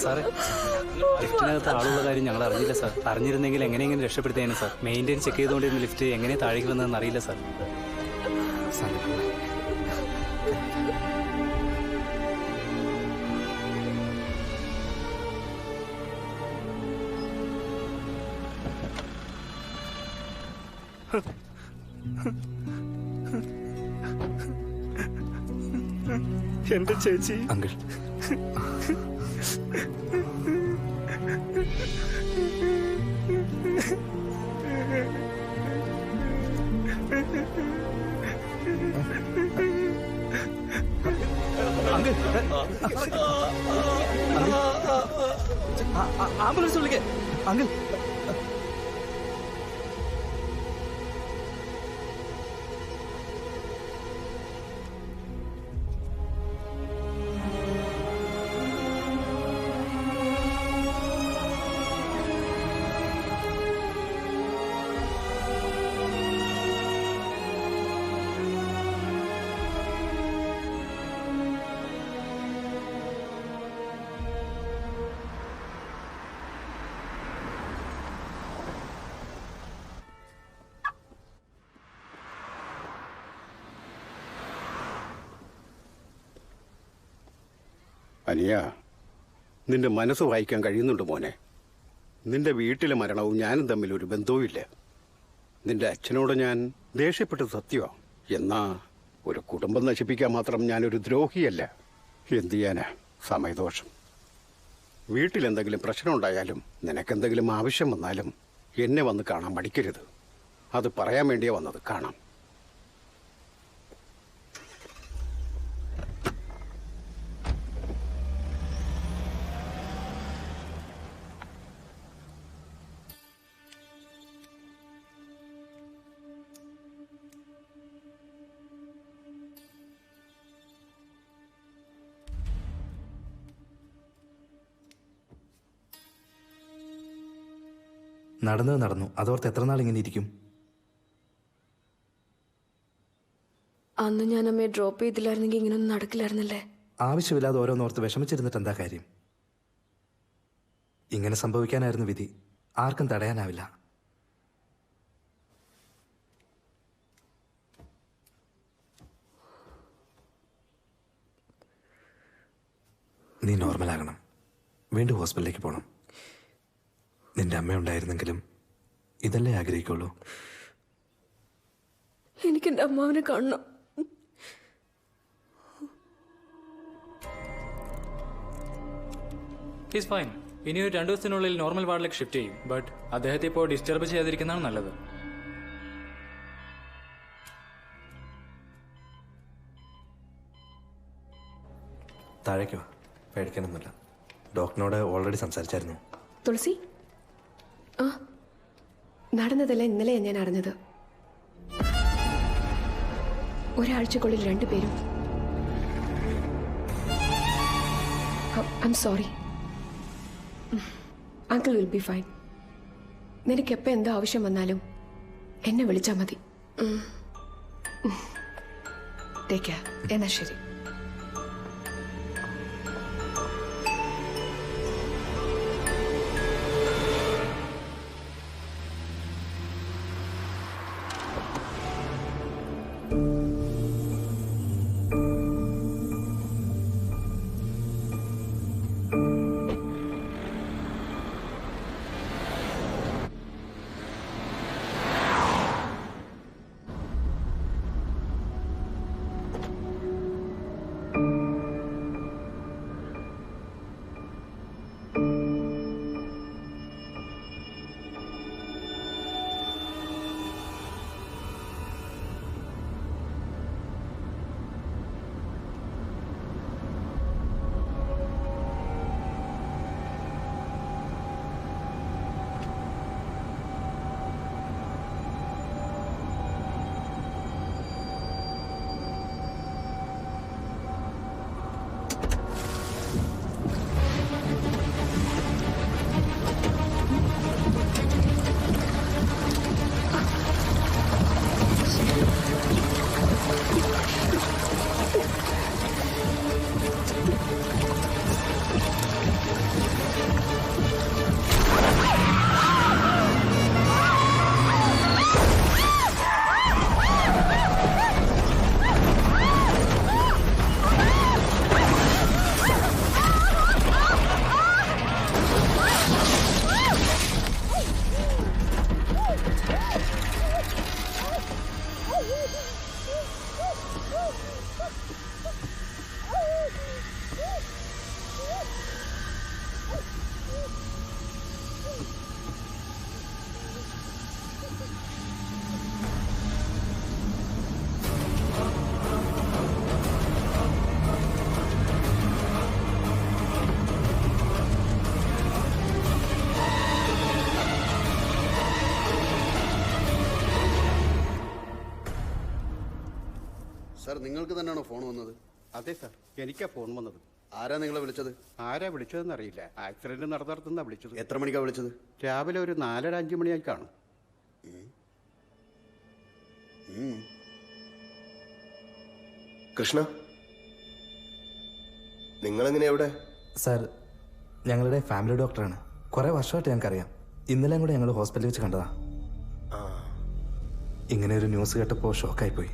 S13: സാറേ ലിഫ്റ്റിനകത്ത് ആളുള്ള കാര്യം ഞങ്ങൾ അറിഞ്ഞില്ല സാർ. അറിഞ്ഞിരുന്നെങ്കിൽ എങ്ങനെയെങ്കിലും രക്ഷപ്പെടുത്തേനെ സാർ. മെയിൻ്റെയിൻ ചെക്ക് ചെയ്തുകൊണ്ടിരുന്ന ലിഫ്റ്റ് എങ്ങനെ താഴേക്ക് വന്നതെന്ന് അറിയില്ല സാർ.
S14: എന്റെ ചേച്ചി.
S10: അങ്കിൾ ആംബുലൻസ് വിളിക്കേ അങ്കിൾ.
S12: അനിയ, നിന്റെ മനസ്സ് വായിക്കാൻ കഴിയുന്നുണ്ട് മോനെ. നിന്റെ വീട്ടിലെ മരണവും ഞാനും തമ്മിൽ ഒരു ബന്ധവുമില്ല. നിന്റെ അച്ഛനോട് ഞാൻ ദേഷ്യപ്പെട്ടത് സത്യമാണ്. എന്നാ ഒരു കുടുംബം നശിപ്പിക്കാൻ മാത്രം ഞാനൊരു ദ്രോഹിയല്ല. എന്തു ചെയ്യാനാ, സമയദോഷം. വീട്ടിലെന്തെങ്കിലും പ്രശ്നം ഉണ്ടായാലും നിനക്കെന്തെങ്കിലും ആവശ്യം വന്നാലും എന്നെ വന്ന് കാണാൻ മടിക്കരുത്. അത് പറയാൻ വേണ്ടിയാ വന്നത്. കാണാം.
S10: നടന്നത് നടന്നു. അതോർത്ത് എത്ര നാൾ ഇങ്ങനെ ഇരിക്കും?
S2: അന്ന് ഞാൻ അമ്മയെ ഡ്രോപ്പ് ചെയ്തില്ലായിരുന്നെങ്കിൽ ഇങ്ങനൊന്നും നടക്കില്ലായിരുന്നല്ലേ.
S10: ആവശ്യമില്ലാതെ ഓരോന്നോർത്ത് വിഷമിച്ചിരുന്നിട്ട് എന്താ കാര്യം? ഇങ്ങനെ സംഭവിക്കാനായിരുന്നു വിധി. ആർക്കും തടയാനാവില്ല. നീ നോർമലാകണം. വീണ്ടും ഹോസ്പിറ്റലിലേക്ക് പോകണം. നിന്റെ അമ്മ ഉണ്ടായിരുന്നെങ്കിലും ഇതല്ലേ ആഗ്രഹിക്കുള്ളൂ?
S2: എനിക്ക് എൻ്റെ അമ്മാവിനെ കാണണം.
S13: Is fine. ഇനി ഒരു 2 ദിവസത്തിനുള്ളിൽ നോർമൽ വാർഡിലേക്ക് ഷിഫ്റ്റ് ചെയ്യും. ബട്ട് അദ്ദേഹത്തെ ഇപ്പോൾ ഡിസ്റ്റർബ് ചെയ്യാതിരിക്കുന്നതാണ് നല്ലത്.
S10: താഴേക്കോ? പേടിക്കാനൊന്നുമില്ല. ഡോക്ടറിനോട് ഓൾറെഡി സംസാരിച്ചായിരുന്നു.
S5: തുളസി, നടന്നതെല്ലാം ഇന്നലെയാണ് ഞാൻ അറിഞ്ഞത്. ഒരാഴ്ചക്കുള്ളിൽ 2 പേരും. I am sorry. Uncle will be fine. നിനക്ക് എപ്പോൾ എന്താ ആവശ്യം വന്നാലും എന്നെ വിളിച്ചാൽ മതി. Take care. എന്നാ ശരി.
S8: സാർ നിങ്ങൾക്ക് തന്നെയാണോ ഫോൺ വന്നത്?
S12: അതെ സാർ, എനിക്കാ ഫോൺ വന്നത്.
S8: ആരാ നിങ്ങളെ വിളിച്ചത്?
S12: ആരാ വിളിച്ചതെന്ന് അറിയില്ല. ആക്സിഡന്റ് നടന്നിടത്തുനിന്നാ വിളിച്ചത്.
S8: എത്ര മണിക്കാ വിളിച്ചത്?
S12: രാവിലെ ഒരു 4:30-5 മണിയായി കാണും.
S15: കൃഷ്ണ, നിങ്ങളെങ്ങനെ എവിടെ?
S10: സാർ, ഞങ്ങളുടെ ഫാമിലി ഡോക്ടറാണ്. കുറെ വർഷമായിട്ട് ഞങ്ങൾക്കറിയാം. ഇന്നലെയും കൂടെ ഞങ്ങൾ ഹോസ്പിറ്റലിൽ വെച്ച് കണ്ടതാ. ഇങ്ങനെ ഒരു ന്യൂസ് കേട്ടപ്പോൾ ഷോക്കായി പോയി.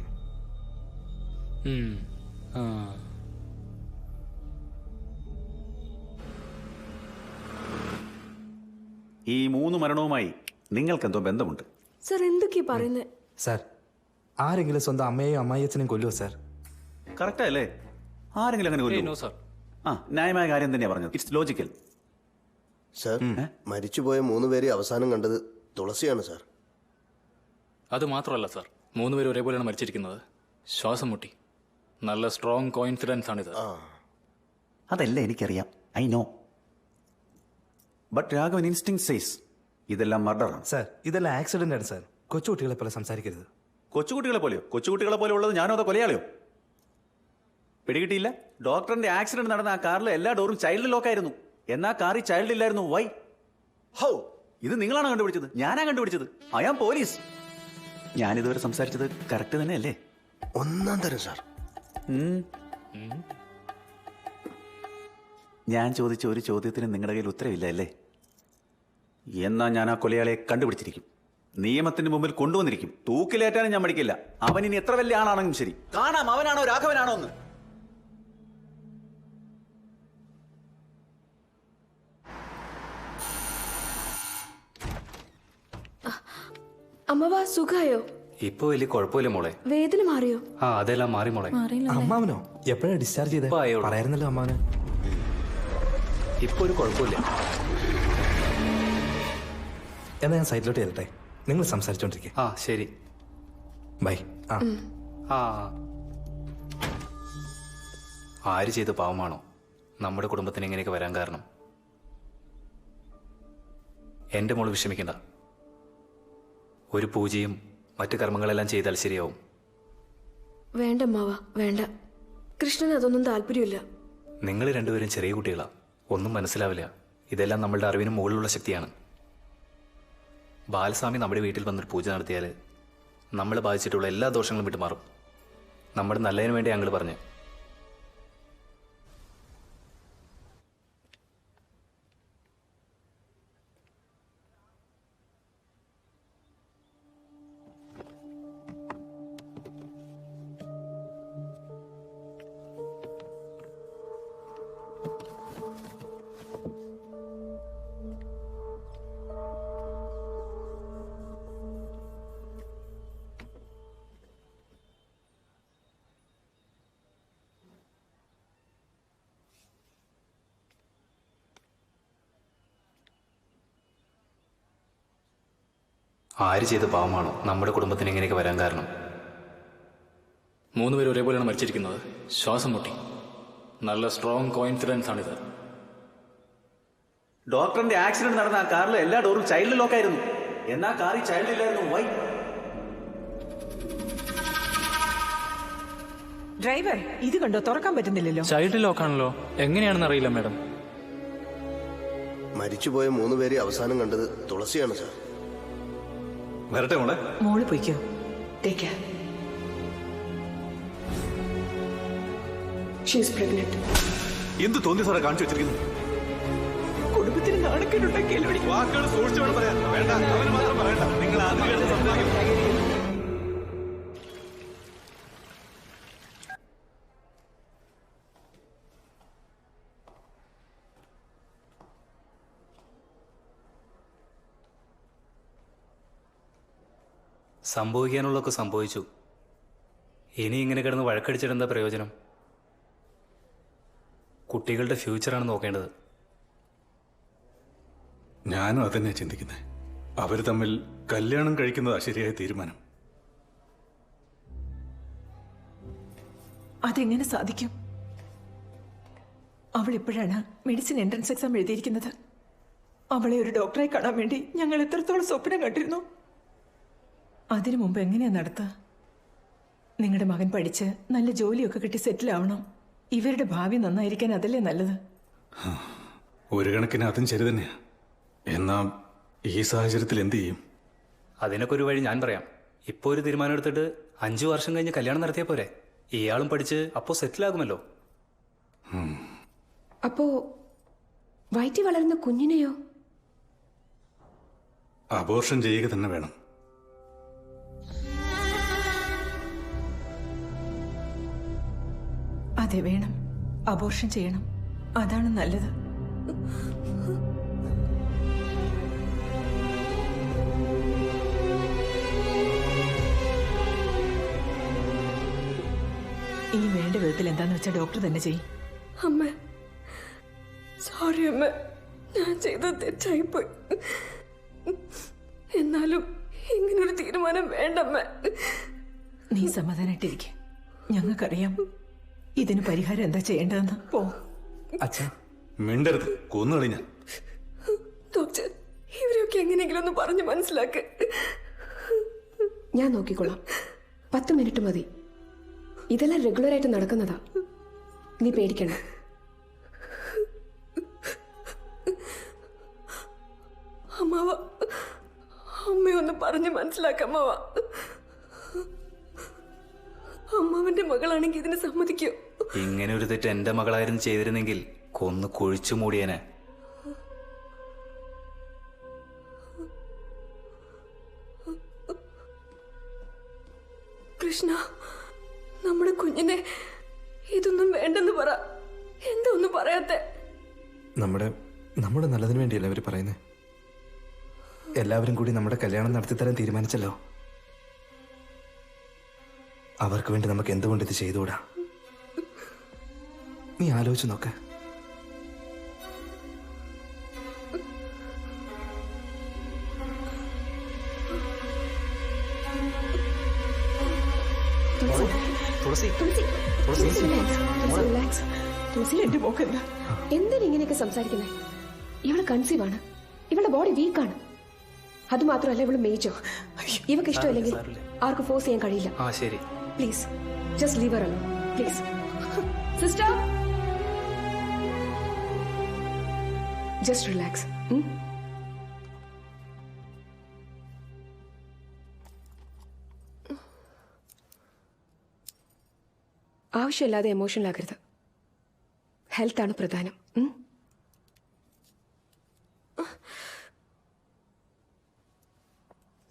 S3: ഈ 3 മരണവുമായി നിങ്ങൾക്കെന്തോ ബന്ധമുണ്ട്.
S2: സർ എന്തൊക്കെയാ പറയുന്നത്?
S10: സാർ, ആരെങ്കിലും സ്വന്തം അമ്മയെയും അമ്മായിയച്ഛനെയും കൊല്ലുമോ സാർ?
S3: കറക്റ്റ് അല്ലേ? ആരെങ്കിലും അങ്ങനെ കൊല്ലുമോ? ആ, ന്യായമായ കാര്യം തന്നെയാ പറഞ്ഞത്. It's logical.
S15: സാർ, മരിച്ചുപോയ 3 പേരെ അവസാനം കണ്ടത് തുളസിയാണ് സാർ.
S13: അത് മാത്രമല്ല സാർ, 3 പേരും ഒരേപോലെയാണ് മരിച്ചിരിക്കുന്നത്. ശ്വാസം മുട്ടി. നല്ല സ്ട്രോങ് കോയിൻസിഡൻസ് ആണിത്.
S3: അതല്ല എനിക്കറിയാം, I know. But Raghavan instinct says ഇതെല്ലാം മർഡറാണ്.
S10: സാർ, ഇതെല്ലാം ആക്സിഡന്റ് ആണ് സാർ. കൊച്ചുകുട്ടികളെ പോലെ സംസാരിക്കരുത്.
S3: കൊച്ചുകുട്ടികളെ പോലെയോ? കൊച്ചുകുട്ടികളെ പോലെ ഉള്ളത് ഞാനോ അതോ കൊലയാളിയോ? പിടികിട്ടിയില്ല? ഡോക്ടറിന്റെ ആക്സിഡന്റ് നടന്ന ആ കാറിലെ എല്ലാ ഡോറും ചൈൽഡ് ലോക്കായിരുന്നു. എന്നാ കാറിൽ ചൈൽഡ് ഇല്ലായിരുന്നു. വൈ? ഹൗ? ഇത് നിങ്ങളാണ് കണ്ടുപിടിച്ചത്? ഞാനാ കണ്ടുപിടിച്ചത്. I am police. ഞാനിതുവരെ സംസാരിച്ചത് കറക്റ്റ് തന്നെയല്ലേ?
S15: ഒന്നാം തരം സാർ.
S3: ഞാൻ ചോദിച്ച ഒരു ചോദ്യത്തിന് നിങ്ങളുടെ കയ്യിൽ ഉത്തരവില്ല അല്ലേ? എന്നാ ഞാൻ ആ കൊലയാളിയെ കണ്ടുപിടിച്ചിരിക്കും. നിയമത്തിന് മുമ്പിൽ കൊണ്ടുവന്നിരിക്കും. തൂക്കിലേറ്റാനും ഞാൻ മടിക്കില്ല. അവൻ ഇനി എത്ര വലിയ ആളാണെങ്കിലും ശരി. കാണാം അവനാണോ രാഘവനാണോ എന്ന്.
S2: അമ്മവാ, സുഖായോ?
S13: ഇപ്പൊ വലിയ കുഴപ്പമില്ല മോളെ.
S2: വേദന മാറിയോ?
S13: ആ, അതെല്ലാം മാറി മോളെ.
S10: അമ്മാവനോ? എപ്പോഴാണ് ഡിസ്ചാർജ് ചെയ്തത്? പറയായിരുന്നല്ലോ അമ്മാവന്.
S13: ഇപ്പൊ ഒരു കുഴപ്പമില്ല.
S10: എന്നാ ഞാൻ സൈഡിലോട്ട് ചെല്ലട്ടെ. നിങ്ങൾ സംസാരിച്ചോണ്ടിരിക്കെ.
S13: ആ, ശരി.
S10: ബൈ.
S13: ആ, ആര് ചെയ്ത പാവമാണോ നമ്മുടെ കുടുംബത്തിന് ഇങ്ങനെയൊക്കെ വരാൻ കാരണം? എന്റെ മോള് വിഷമിക്കണ്ട. ഒരു പൂജയും മറ്റു കർമ്മങ്ങളെല്ലാം ചെയ്താൽ ശരിയാവും.
S2: വേണ്ട അമ്മാവാ, വേണ്ട. കൃഷ്ണന് അതൊന്നും താല്പര്യമില്ല.
S13: നിങ്ങൾ രണ്ടുപേരും ചെറിയ കുട്ടികളാ, ഒന്നും മനസ്സിലാവില്ല. ഇതെല്ലാം നമ്മളുടെ അറിവിന് മുകളിലുള്ള ശക്തിയാണ്. ബാലസ്വാമി നമ്മുടെ വീട്ടിൽ വന്നൊരു പൂജ നടത്തിയാൽ നമ്മൾ ബാധിച്ചിട്ടുള്ള എല്ലാ ദോഷങ്ങളും വിട്ടുമാറും. നമ്മുടെ നല്ലതിന് വേണ്ടി ഞങ്ങൾ പറഞ്ഞു. ആര് ചെയ്ത പാവമാണോ നമ്മുടെ കുടുംബത്തിന് ഇങ്ങനെയൊക്കെ വരാൻ കാരണം?
S16: 3 പേര് ഒരേപോലെയാണ് മരിച്ചിരിക്കുന്നത്. ശ്വാസം മുട്ടി. നല്ല സ്ട്രോങ് കോയിൻസിഡൻസ് ആണിത്.
S3: ഡോക്ടറിന്റെ ആക്സിഡന്റ് നടന്ന ആ കാറിലെ എല്ലാ ഡോറും ചൈൽഡ് ലോക്കായിരുന്നു. എന്നാ കാറിൽ ചൈൽഡ് ഇല്ലായിരുന്നു. വൈ?
S1: ഡ്രൈവർ, ഇത് കണ്ടോ, തുറക്കാൻ പറ്റുന്നില്ലല്ലോ.
S16: ചൈൽഡ് ലോക്കാണല്ലോ. എങ്ങനെയാണെന്ന് അറിയില്ല മാഡം.
S15: മരിച്ചുപോയ 3 പേരെ അവസാനം കണ്ടത് തുളസിയാണ് സാർ.
S3: വരട്ടെ മോളെ.
S1: മോള് പോയിക്കോ. Take care.
S5: She is pregnant.
S3: എന്ത് തോന്നി സാറെ കാണിച്ചു വെച്ചിരിക്കുന്നു?
S1: കുടുംബത്തിന് നാണക്കേടുണ്ടാക്കിയല്ലോ.
S3: വാക്കുകൾ സൂക്ഷിച്ചു വേണം പറയാൻ. വേണ്ട, അവന് മാത്രം പറയണ്ട. നിങ്ങൾ ആദ്യം സംസാരിക്കും.
S13: സംഭവിക്കാനുള്ളതൊക്കെ സംഭവിച്ചു. ഇനി ഇങ്ങനെ കിടന്ന് വഴക്കടിച്ചിട്ടെന്താ പ്രയോജനം? കുട്ടികളുടെ ഫ്യൂച്ചറാണ് നോക്കേണ്ടത്.
S4: ഞാനും അതന്നെ ചിന്തിക്കുന്നത്. അവർ തമ്മിൽ കല്യാണം കഴിക്കുന്നതാ ശരിയായ തീരുമാനം.
S1: അതെങ്ങനെ സാധിക്കും? അവൾ ഇപ്പോഴാണ് മെഡിസിൻ എൻട്രൻസ് എക്സാം എഴുതിയിരിക്കുന്നത്. അവളെ ഒരു ഡോക്ടറെ കാണാൻ വേണ്ടി ഞങ്ങൾ എത്രത്തോളം സ്വപ്നം കണ്ടിരുന്നു. അതിനു മുമ്പ് എങ്ങനെയാ നടത്തുക? നിങ്ങളുടെ മകൻ പഠിച്ച് നല്ല ജോലിയൊക്കെ കിട്ടി സെറ്റിൽ ആവണം. ഇവരുടെ ഭാവി നന്നായിരിക്കാൻ അതല്ലേ നല്ലത്?
S4: ഒരു കണക്കിന് അതും ശരി തന്നെയാ. എന്നാ ഈ സാഹചര്യത്തിൽ എന്ത് ചെയ്യും?
S13: അതിനൊക്കെ ഒരു വഴി ഞാൻ പറയാം. ഇപ്പോൾ ഒരു തീരുമാനം എടുത്തിട്ട് 5 വർഷം കഴിഞ്ഞ് കല്യാണം നടത്തിയാൽ പോരെ? ഇയാളും പഠിച്ച് അപ്പോൾ സെറ്റിലാകുമല്ലോ.
S5: അപ്പോ വയറ്റി വളരുന്ന കുഞ്ഞിനെയോ?
S4: അബോർഷൻ ചെയ്യുക തന്നെ വേണം.
S1: അതെ, വേണം. അബോർഷൻ ചെയ്യണം. അതാണ് നല്ലത്. ഇനി വേണ്ട വിധത്തിൽ എന്താന്ന് വെച്ചാൽ ഡോക്ടർ തന്നെ ചെയ്യും.
S5: അമ്മ, സോറി അമ്മ, ഞാൻ ചെയ്തത് തെറ്റായിപ്പോയി. എന്നാലും ഇങ്ങനൊരു തീരുമാനം വേണ്ടമ്മ.
S1: നീ സമാധാനായിട്ടിരിക്കെ. ഞങ്ങൾക്കറിയാം ഇതിന് പരിഹാരം എന്താ ചെയ്യേണ്ടതെന്ന്. പോ.
S4: അച്ഛാ, മിണ്ടരുത്. കൊന്നുകളി ഞാൻ.
S5: ഡോക്ടർ, ഇവരെയൊക്കെ എങ്ങനെയെങ്കിലും ഒന്ന് പറഞ്ഞു മനസ്സിലാക്ക്. ഞാൻ നോക്കിക്കൊള്ളാം. 10 മിനിറ്റ് മതി. ഇതെല്ലാം റെഗുലറായിട്ട് നടക്കുന്നതാ. നീ പേടിക്കണ്ട. അമ്മാവ, അമ്മയൊന്ന് പറഞ്ഞു മനസ്സിലാക്കമ്മാവ. അമ്മാവന്റെ മകളാണെങ്കിൽ ഇതിന് സമ്മതിക്കോ?
S13: ഇങ്ങനെ ഒരു തെറ്റ് എന്റെ മകളായിരുന്നു ചെയ്തിരുന്നെങ്കിൽ കൊന്നു കുഴിച്ചു മൂടിയനെ.
S5: കൃഷ്ണ, നമ്മുടെ കുഞ്ഞിനെ ഇതൊന്നും വേണ്ടെന്ന് പറ. എന്താ ഒന്നും പറയാത്തെ?
S10: നമ്മുടെ നല്ലതിന് വേണ്ടിയല്ലേ അവർ പറയുന്നത്. എല്ലാവരും കൂടി നമ്മുടെ കല്യാണം നടത്തിത്തരാൻ തീരുമാനിച്ചല്ലോ. അവർക്ക് വേണ്ടി നമുക്ക് എന്തുകൊണ്ട് ഇത് ചെയ്തുകൂടാ? നീ ആലോചിച്ച് നോക്ക്.
S5: എന്തിനാ ഇങ്ങനെയൊക്കെ സംസാരിക്കുന്നത്? ഇവള് കൺസീവ് ആണ്. ഇവളുടെ ബോഡി വീക്കാണ്. അത് മാത്രമല്ല, ഇവള് മേജർ. ഇവക്ക് ഇഷ്ടമല്ലെങ്കിൽ ആർക്ക് ഫോഴ്സ് ചെയ്യാൻ കഴിയില്ല.
S13: ശരി,
S5: please just leave Har alone please. Sister, just relax. ആവശ്യമില്ലാതെ എമോഷണൽ ആകരുത്. ഹെൽത്താണ് പ്രധാനം.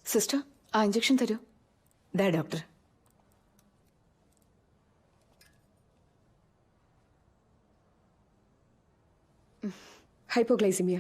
S1: സിസ്റ്റർ, ആ ഇഞ്ചക്ഷൻ തരൂ. ദാ ഡോക്ടർ.
S5: ഹൈപ്പോഗ്ലൈസിമിയ.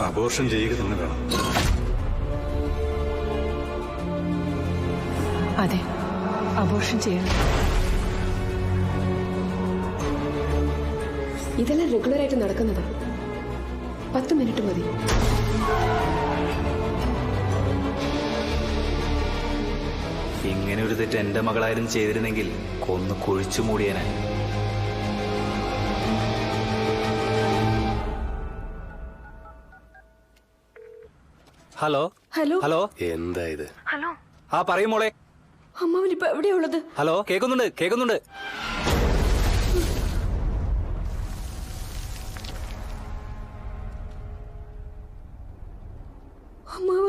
S4: അബോർഷൻ ചെയ്യുക തന്നെ വേണം.
S1: അതെ, അബോർഷൻ ചെയ്യണം.
S5: ഇതെല്ലാം റെഗുലറായിട്ട് നടക്കുന്നത്. 10 മിനിറ്റ് മതി.
S13: ഇങ്ങനെ ഒരു തെറ്റ് എന്റെ മകളായിരുന്നു ചെയ്തിരുന്നെങ്കിൽ കൊന്ന് കുഴിച്ചു മൂടിയനെ. ഹലോ
S2: ഹലോ
S13: ഹലോ,
S15: എന്താ ഇത്?
S2: ഹലോ.
S13: ആ പറയും മോളെ.
S2: അമ്മാവനിപ്പോ എവിടെയാ ഉള്ളത്?
S13: ഹലോ, കേൾക്കുന്നുണ്ട് കേൾക്കുന്നുണ്ട്.
S2: അമ്മാവ,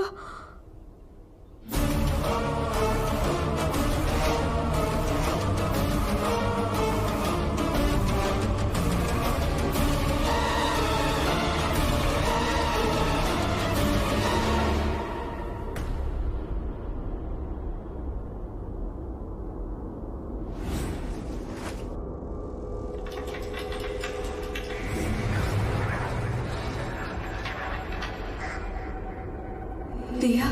S2: ദിയ,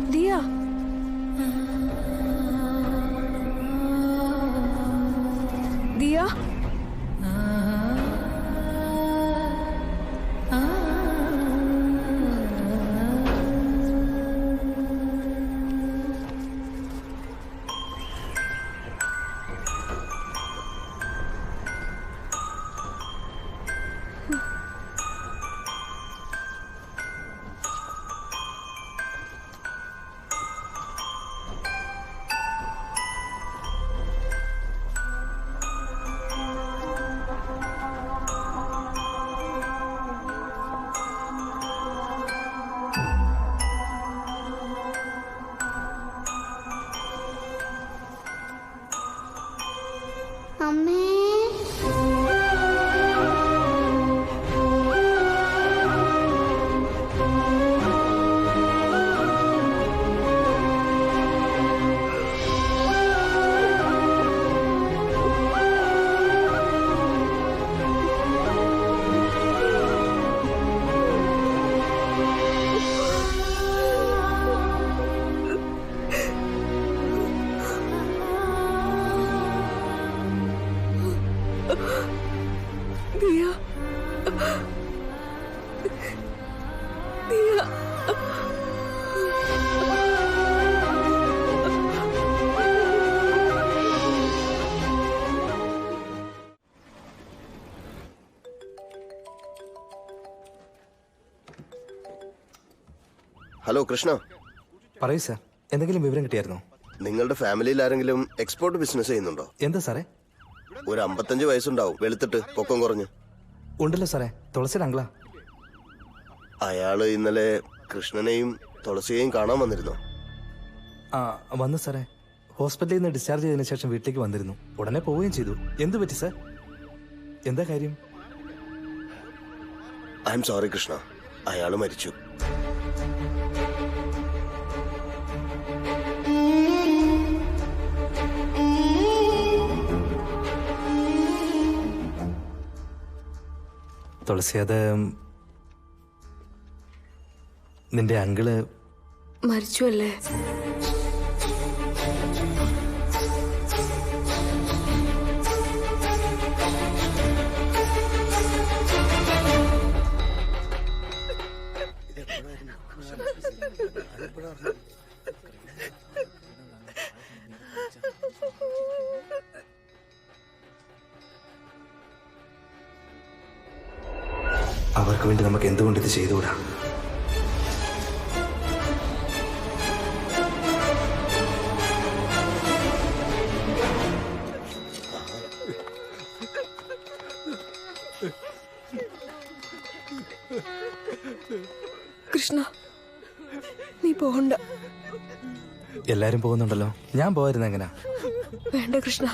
S2: ദിയ, ദിയ,
S6: അമ്മേ. ദിയ, ദിയ.
S15: ഹലോ കൃഷ്ണ.
S10: പറയൂ സാർ, എന്തെങ്കിലും വിവരം കിട്ടിയായിരുന്നോ?
S15: നിങ്ങളുടെ ഫാമിലിയിൽ ആരെങ്കിലും എക്സ്പോർട്ട് ബിസിനസ് ചെയ്യുന്നുണ്ടോ?
S10: എന്താ സാറേ?
S15: ഒരു 55 വയസ്സുണ്ടാവും, വെളുത്തിട്ട് പൊക്കം കുറഞ്ഞ്.
S10: ഉണ്ടല്ലോ സാറേ, തുളസിയുടെ അങ്കിളാ.
S15: അയാള് ഇന്നലെ കൃഷ്ണനെയും തുളസിയെയും കാണാൻ വന്നിരുന്നോ?
S10: ആ വന്നു സാറേ. ഹോസ്പിറ്റലിൽ നിന്ന് ഡിസ്ചാർജ് ചെയ്തതിനു ശേഷം വീട്ടിലേക്ക് വന്നിരുന്നു. ഉടനെ പോവുകയും ചെയ്തു. എന്തു പറ്റി സാർ? എന്താ കാര്യം?
S15: ഐ എം സോറി കൃഷ്ണ, അയാള് മരിച്ചു.
S10: തുളസി, അത് നിന്റെ അങ്കിള്
S2: മരിച്ചു അല്ലേ?
S10: അവർക്ക് വേണ്ടി നമുക്ക് എന്തുകൊണ്ട് ഇത് ചെയ്തുകൂടാ?
S2: കൃഷ്ണ, നീ പോകണ്ട.
S10: എല്ലാരും പോകുന്നുണ്ടല്ലോ, ഞാൻ പോയിരുന്ന എങ്ങനാ?
S2: വേണ്ട കൃഷ്ണ.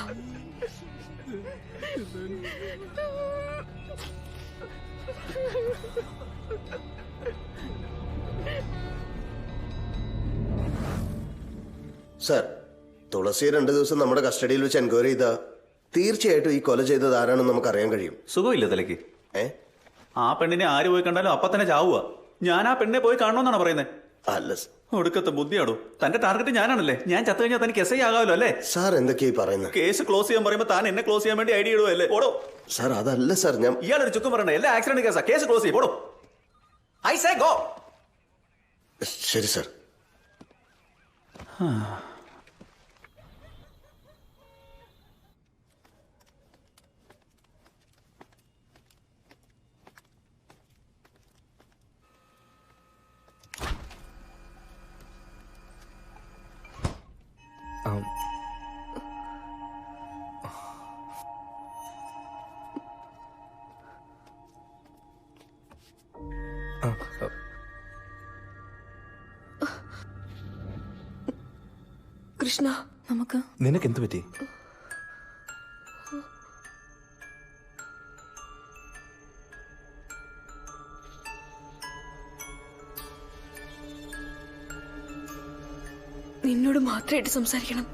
S15: സാർ, തുളസിയെ 2 ദിവസം നമ്മുടെ കസ്റ്റഡിയിൽ വെച്ച് എൻക്വയറി ചെയ്താ തീർച്ചയായിട്ടും ഈ കൊല ചെയ്തത് ആരാണെന്ന് നമുക്ക് അറിയാൻ കഴിയും.
S3: സുഖമില്ല തലയ്ക്ക്. ആ പെണ്ണിനെ ആര് പോയി കണ്ടാലും അപ്പൊ തന്നെ ചാവുക. ഞാൻ ആ പെണ്ണിനെ പോയി കാണണമെന്നാണ് പറയുന്നത്.
S15: അല്ല
S3: ഒടുക്കത്തെ ബുദ്ധിയാടോ. തന്റെ ടാർഗറ്റ് ഞാനാണല്ലേ. ഞാൻ ചത്തു കഴിഞ്ഞാൽ തനിക്ക് എസ് ഐ ആകാമല്ലോ അല്ലേ?
S15: സാർ എന്തൊക്കെയായി പറയുന്നത്?
S3: കേസ് ക്ലോസ് ചെയ്യാൻ പറയുമ്പോൾ താൻ എന്നെ ക്ലോസ് ചെയ്യാൻ വേണ്ടി ഐഡിയ ഇടുവല്ലേ? ഓടോ
S15: സാർ. അതല്ല സാർ, ഞാൻ
S3: ഇയാളൊരു ചുക്കും പറയണേ. എല്ലാ ആക്സിഡന്റ് കേസാ. കേസ് ക്ലോസ് ചെയ്യും. ഓടോ. I say go.
S15: ശരി സാർ.
S2: കൃഷ്ണ, നമുക്ക്
S10: നിനക്ക് എന്ത് പറ്റി?
S2: നിന്നോട് മാത്രമായിട്ട് സംസാരിക്കണം.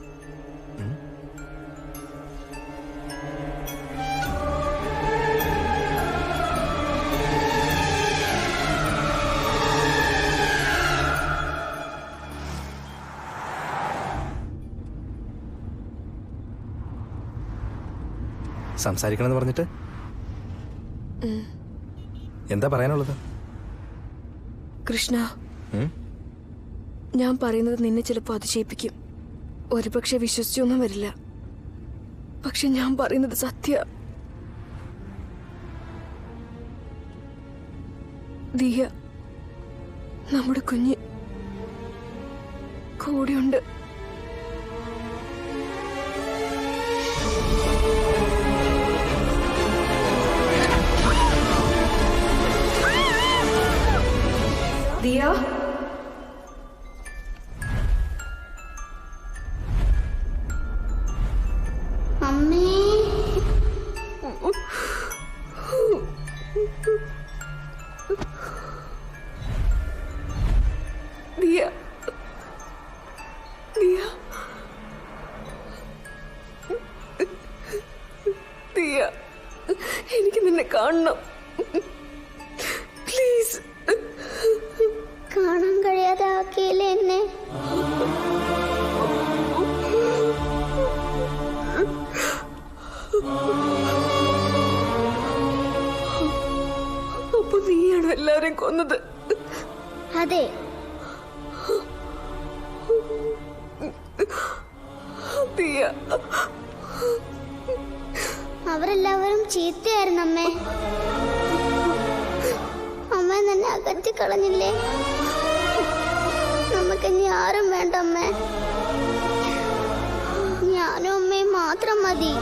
S10: സംസാരിക്കണമെന്ന് പറഞ്ഞിട്ട് എന്താ പറയാനുള്ളത്?
S2: കൃഷ്ണ, ഞാൻ പറയുന്നത് നിന്നെ ചിലപ്പോൾ അതിശയിപ്പിക്കും. ഒരുപക്ഷെ വിശ്വസിച്ചൊന്നും വരില്ല. പക്ഷെ ഞാൻ പറയുന്നത് സത്യ. ദിയ, നമ്മുടെ കുഞ്ഞ് കൂടെയുണ്ട്. ദിയ,
S6: അമ്മേ,
S2: ദിയ, ദിയ, ദിയ, എനിക്ക് നിന്നെ കാണണം. പ്ലീസ്.
S6: കാണാൻ കഴിയാതെ ആക്കിയില്ലേ എന്നെ?
S2: അപ്പൊ നീയാണോ എല്ലാരെയും കൊന്നത്?
S6: അതെ.
S2: ദിയ,
S6: അവരെല്ലാവരും ചീത്തയായിരുന്നു അമ്മേ. അമ്മ തന്നെ അകറ്റി കളഞ്ഞില്ലേ? നമുക്കിനി ആരും വേണ്ട അമ്മേ. ഞാനും അമ്മയും മാത്രം മതി.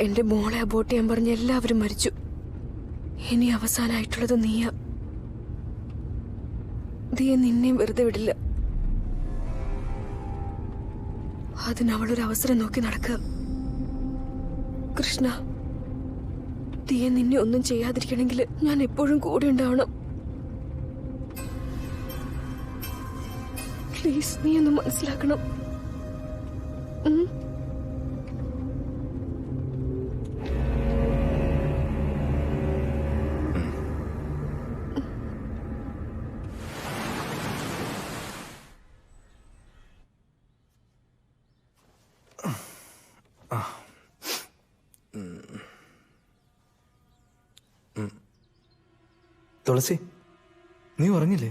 S2: എന്റെ മോളെ അബോട്ട് ചെയ്യാൻ പറഞ്ഞ എല്ലാവരും മരിച്ചു. ഇനി അവസാനമായിട്ടുള്ളത് നീയ. ദിയ നിന്നെയും വെറുതെ വിടില്ല. അതിനവളൊരു അവസരം നോക്കി നടക്കുക. കൃഷ്ണ, ദിയ നിന്നെ ഒന്നും ചെയ്യാതിരിക്കണമെങ്കിൽ ഞാൻ എപ്പോഴും കൂടെ ഉണ്ടാവണം. പ്ലീസ്, നീ ഒന്ന് മനസ്സിലാക്കണം.
S10: തുളസി, നീ ഉറങ്ങില്ലേ?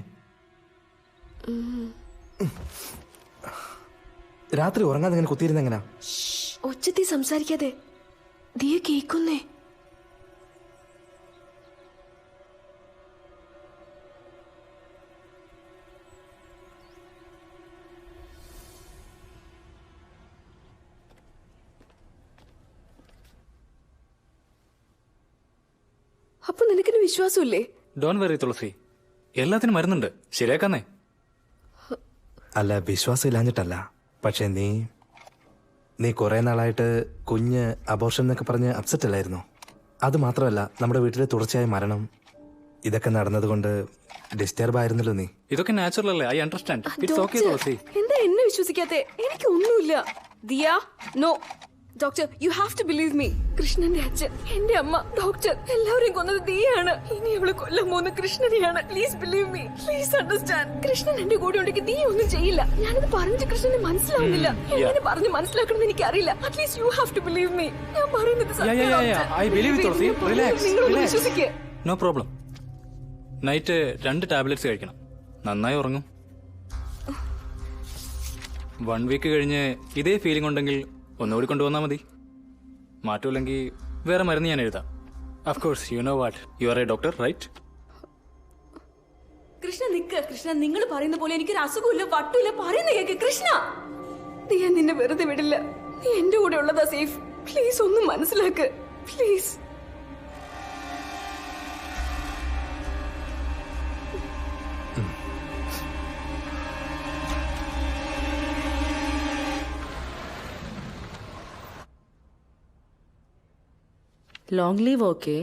S10: രാത്രി ഉറങ്ങാതെ ഇങ്ങനെ കുത്തിയിരുന്ന എങ്ങനാ?
S2: ഒച്ചത്തി സംസാരിക്കാതെ. ദിയ കേക്കുന്നേ. അപ്പൊ നിനക്കിന് വിശ്വാസമില്ലേ?
S16: ഡോൺ വെറി തുളസി, എല്ലാത്തിനും മരുന്നുണ്ട്, ശരിയാക്കാന്നേ.
S10: അല്ല, വിശ്വാസം ഇല്ലാഞ്ഞിട്ടല്ല. പക്ഷെ നീ കുറെ നാളായിട്ട് കുഞ്ഞ് അബോർഷൻ എന്നൊക്കെ പറഞ്ഞ് അപ്സെറ്റ് അല്ലായിരുന്നു? അത് മാത്രമല്ല, നമ്മുടെ വീട്ടിലെ തുടർച്ചയായ മരണം ഇതൊക്കെ നടന്നതുകൊണ്ട് ഡിസ്റ്റർബ് ആയിരുന്നല്ലോ നീ.
S13: ഇതൊക്കെ നാച്ചുറൽ അല്ലേ? I understand. It's okay Tulasi.
S2: എന്താ എന്നെ വിശ്വസിക്കാത്തെ? എനിക്ക് ഒന്നുമില്ല. Diya, no doctor, you have to believe me. കൃഷ്ണന്റെ അച്ഛൻ, എന്റെ അമ്മ, ഡോക്ടർ എല്ലാവരെയും കൊന്നത് ദിയയാണ്. ഇനി അവള് കൊല്ലാൻ പോകുന്ന കൃഷ്ണനെയാണ്. Please believe me, please understand. Krishnan എന്റെ കൂടെ ഉണ്ടെങ്കിൽ ദിയ ഒന്നും ചെയ്യില്ല. ഞാനത് പറഞ്ഞിട്ട് കൃഷ്ണന് മനസ്സിലാവുന്നില്ല. എങ്ങനെ പറഞ്ഞ് മനസ്സിലാക്കണം എനിക്ക് അറിയില്ല. At least you have to believe me. ഞാൻ പറയുന്നത് നിങ്ങളൊന്ന് വിശ്വസിക്കുക.
S13: No problem. നൈറ്റ് 2 ടാബ്ലറ്റ്സ് കഴിക്കണം. നന്നായി ഉറങ്ങും. 1 വീക്ക് കഴിഞ്ഞ് ഇതേ ഫീലിംഗ് ഉണ്ടെങ്കിൽ ഒന്നുകൂടി കൊണ്ടുവന്നാൽ മതി. മാറ്റമില്ലെങ്കിൽ വേറെ മരുന്ന് ഞാൻ എഴുതാം. Of course you know what, you are a doctor right?
S2: Krishna നിക്ക്. കൃഷ്ണ, നിങ്ങൾ പറയുന്ന പോലെ എനിക്കൊരു അസുഖമില്ല, വട്ടുമില്ല. പറയുന്ന കേക്ക് കൃഷ്ണ. ഞാൻ നിന്നെ വെറുതെ വിടില്ല. നീ എന്റെ കൂടെ ഉള്ളതാ സേഫ്. പ്ലീസ് ഒന്ന് മനസ്സിലാക്ക് പ്ലീസ്.
S9: Long leave okay.